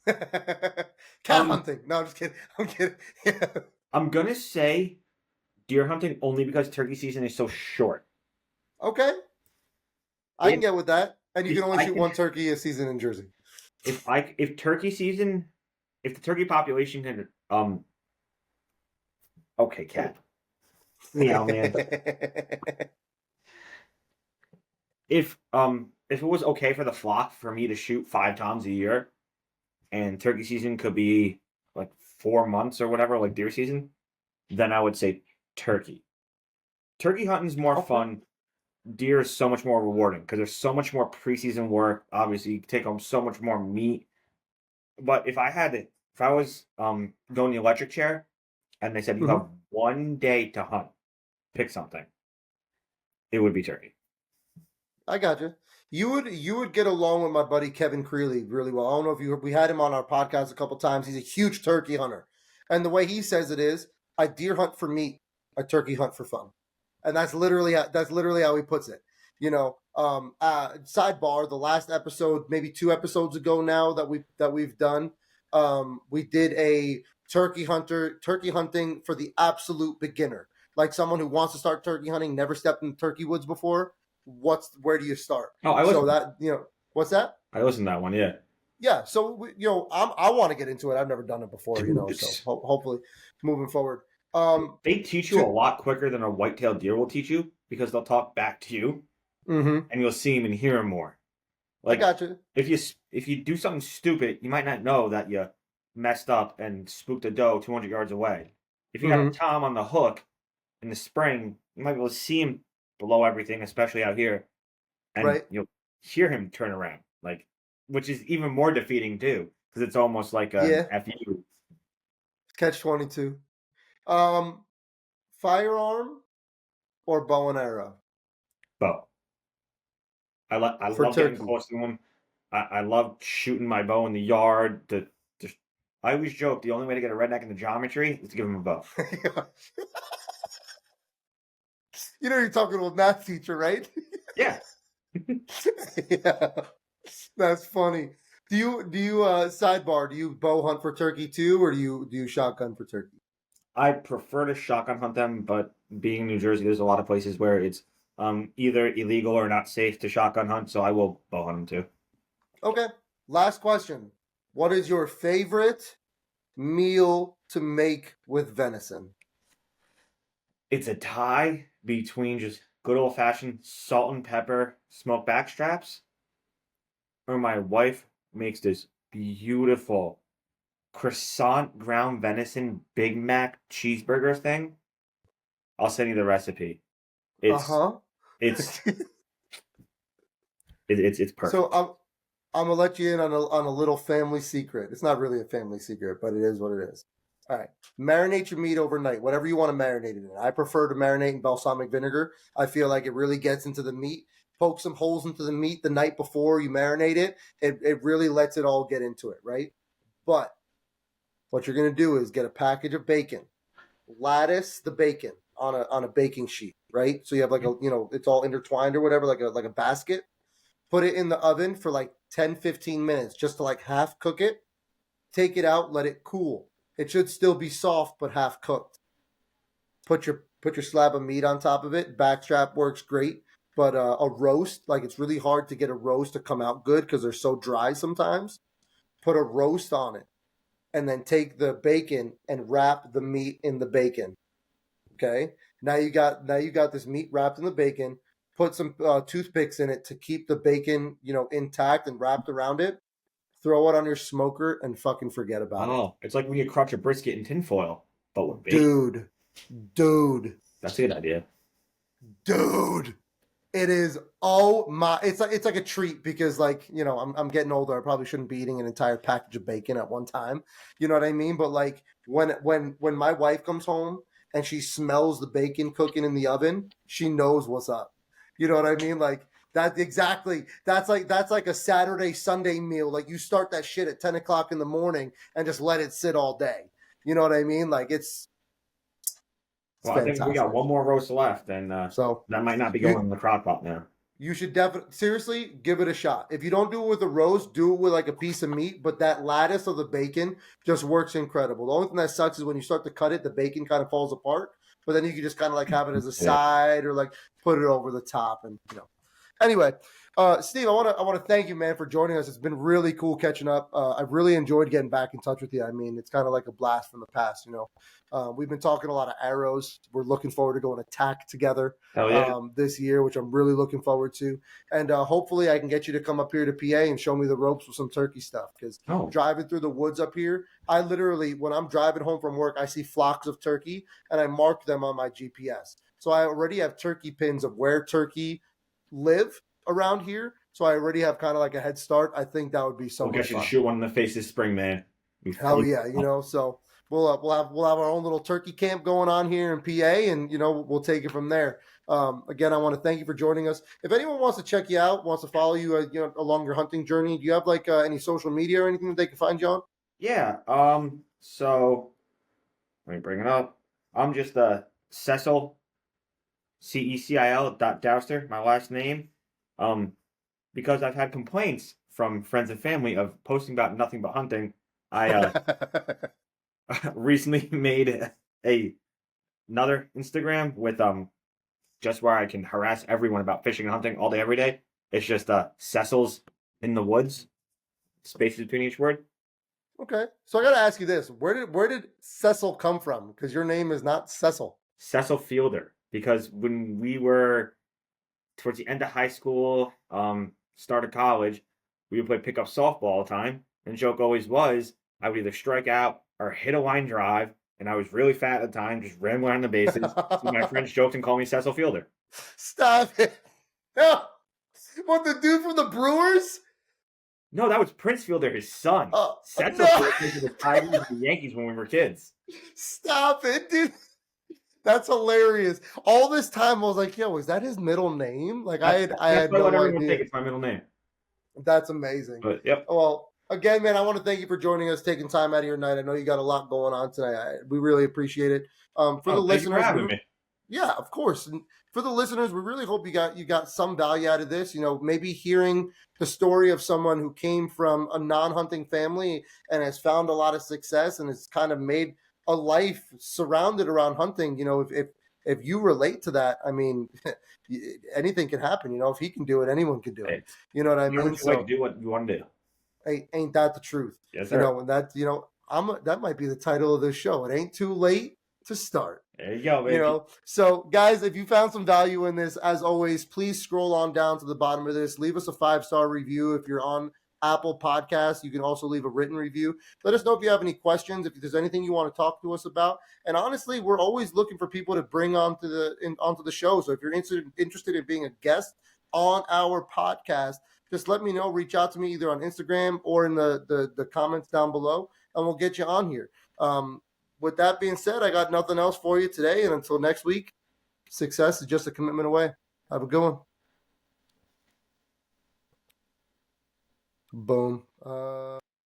Cat hunting. No, I'm just kidding. I'm kidding. Yeah. I'm gonna say deer hunting only because turkey season is so short. Okay. I can get with that. And you can only I shoot can- one turkey a season in Jersey. if turkey season, if the turkey population can okay, cat. Meow, man. If it was okay for the flock for me to shoot 5 times a year, and turkey season could be like 4 months or whatever, like deer season, then I would say turkey. Turkey hunting's more Okay. fun. Deer is so much more rewarding because there's so much more preseason work. Obviously, you take home so much more meat. But if I was going the electric chair, and they said you Mhm. have 1 day to hunt, pick something, it would be turkey. I got you. You would get along with my buddy Kevin Creeley really well. I don't know if we had him on our podcast a couple times. He's a huge turkey hunter, and the way he says it is, I deer hunt for meat, I turkey hunt for fun, and that's literally how he puts it. Sidebar: the last episode, maybe 2 episodes ago now that we've done, we did a turkey hunting for the absolute beginner, like someone who wants to start turkey hunting, never stepped in turkey woods before. Where do you start? Oh, So that what's that? I listened to that one. Yeah, Yeah. So I want to get into it. I've never done it before. dude, So hopefully, moving forward. Um, they teach you a to, lot quicker than a white-tailed deer will teach you because they'll talk back to you, mm-hmm. and you'll see them and hear them more. I Like got you. if you do something stupid, you might not know that you messed up and spooked a doe 200 yards away. If you got a Mm-hmm. tom on the hook in the spring, you might be able to see him below everything, especially out here, and Right. you'll hear him turn around, like, which is even more defeating too, because it's almost like an Yeah. FU. Catch-22. Um, firearm or bow and arrow Bow. I for love getting turkey? close to him. I love shooting my bow in the yard. Just I always joke the only way to get a redneck into geometry is to give him a bow. You're talking with math teacher, right? Yeah. Yeah, that's funny. Do you sidebar? Do you bow hunt for turkey too, or do you shotgun for turkey? I prefer to shotgun hunt them, but being in New Jersey, there's a lot of places where it's either illegal or not safe to shotgun hunt, so I will bow hunt them too. Okay. Last question. What is your favorite meal to make with venison? It's a tie between just good old fashioned salt and pepper smoked back straps, or my wife makes this beautiful croissant ground venison Big Mac cheeseburger thing. I'll send you the recipe. Uh It's huh. it's it's So perfect. I'm gonna let you in on a little family secret. It's not really a family secret, but it is what it is. All right, marinate your meat overnight, whatever you want to marinate it in. I prefer to marinate in balsamic vinegar. I feel like it really gets into the meat. Poke some holes into the meat the night before you marinate it. It really lets it all get into it, right? But what you're gonna do is get a package of bacon, lattice the bacon on a baking sheet, right? So you have like it's all intertwined or whatever, like a basket. Put it in the oven for like 10-15 minutes just to like half cook it. Take it out, let it cool. It should still be soft but half cooked. Put your slab of meat on top of it. Backstrap works great, but a roast, like it's really hard to get a roast to come out good because they're so dry sometimes. Put a roast on it, and then take the bacon and wrap the meat in the bacon. Okay. Now you got this meat wrapped in the bacon. Put some toothpicks in it to keep the bacon, intact and wrapped around it. Throw it on your smoker and fucking forget about it, Oh, it's like when you crunch a brisket in tinfoil, but with bacon. dude. Dude, That's a good idea. dude. It is, oh my, it's like a treat because like I'm getting older. I probably shouldn't be eating an entire package of bacon at one time. You know what I mean? But like when my wife comes home and she smells the bacon cooking in the oven, she knows what's up. You know what I mean? Like that exactly. That's like a Saturday Sunday meal. Like you start that shit at 10 o'clock in the morning and just let it sit all day. You know what I mean? Like it's Well, I think we got fantastic. one more roast left, and So that might not be going you in the crock pot now. You should definitely seriously give it a shot. If you don't do it with a roast, do it with like a piece of meat. But that lattice of the bacon just works incredible. The only thing that sucks is when you start to cut it, the bacon kind of falls apart. But then you can just kind of like have it as a Yeah. side or like put it over the top, and Anyway, Steve, I want to thank you, man, for joining us. It's been really cool catching up. I've really enjoyed getting back in touch with you. I mean, it's kind of like a blast from the past, you know. We've been talking a lot of arrows. We're looking forward to going to TAC together Hell yeah. this year, which I'm really looking forward to. And hopefully, I can get you to come up here to PA and show me the ropes with some turkey stuff. Because driving through the woods up here, I literally, when I'm driving home from work, I see flocks of turkey, and I mark them on my GPS. So I already have turkey pins of where turkey live around here, so I already have kind of like a head start. I think that would be so We'll much get you fun. to shoot one in the face this spring, man. Hell yeah, you know. So we'll have our own little turkey camp going on here in PA, and you know we'll take it from there. Again, I want to thank you for joining us. If anyone wants to check you out, wants to follow you, you know, along your hunting journey, do you have like any social media or anything that they can find you on? Yeah. So let me bring it up. I'm just Cecil, CECIL. My last name. Because I've had complaints from friends and family of posting about nothing but hunting. I recently made another Instagram with just where I can harass everyone about fishing and hunting all day every day. It's just Cecil's in the woods, spaces between each word. Okay, so I got to ask you this: where did Cecil come from? Because your name is not Cecil. Cecil Fielder. Because when we were towards the end of high school, start of college, we would play pickup softball all the time. And the joke always was I would either strike out or hit a line drive. And I was really fat at the time, just rambling on the bases. So my friends joked and called me Cecil Fielder. Stop it. No. What, the dude from the Brewers? No, that was Prince Fielder, his son. Cecil no. played for the Tigers and the Yankees when we were kids. Stop it, dude. That's hilarious. All this time I was like, yo, is that his middle name? Like I had no idea. It's my middle name. That's amazing. But yep. Well, again, man, I want to thank you for joining us, taking time out of your night. I know you got a lot going on tonight. We really appreciate it. For the listeners, thank you for having me. Yeah, of course. And for the listeners, we really hope you got some value out of this. You know, maybe hearing the story of someone who came from a non-hunting family and has found a lot of success and has kind of made a life surrounded around hunting. You know, if you relate to that, I mean, anything can happen. You know, if he can do it, anyone can do it. You know what I mean? So do what you want to do. Hey, ain't that the truth? Yes, sir. You know, and that, you know, that might be the title of this show. It ain't too late to start. There you go, baby. You know, so guys, if you found some value in this, as always, please scroll on down to the bottom of this. Leave us a 5-star review. If you're on Apple Podcasts, you can also leave a written review. Let us know if you have any questions, if there's anything you want to talk to us about. And honestly, we're always looking for people to bring onto the show. So if you're interested in being a guest on our podcast, just let me know. Reach out to me either on Instagram or in the comments down below, and we'll get you on here. With that being said, I got nothing else for you today. And until next week, success is just a commitment away. Have a good one. Boom.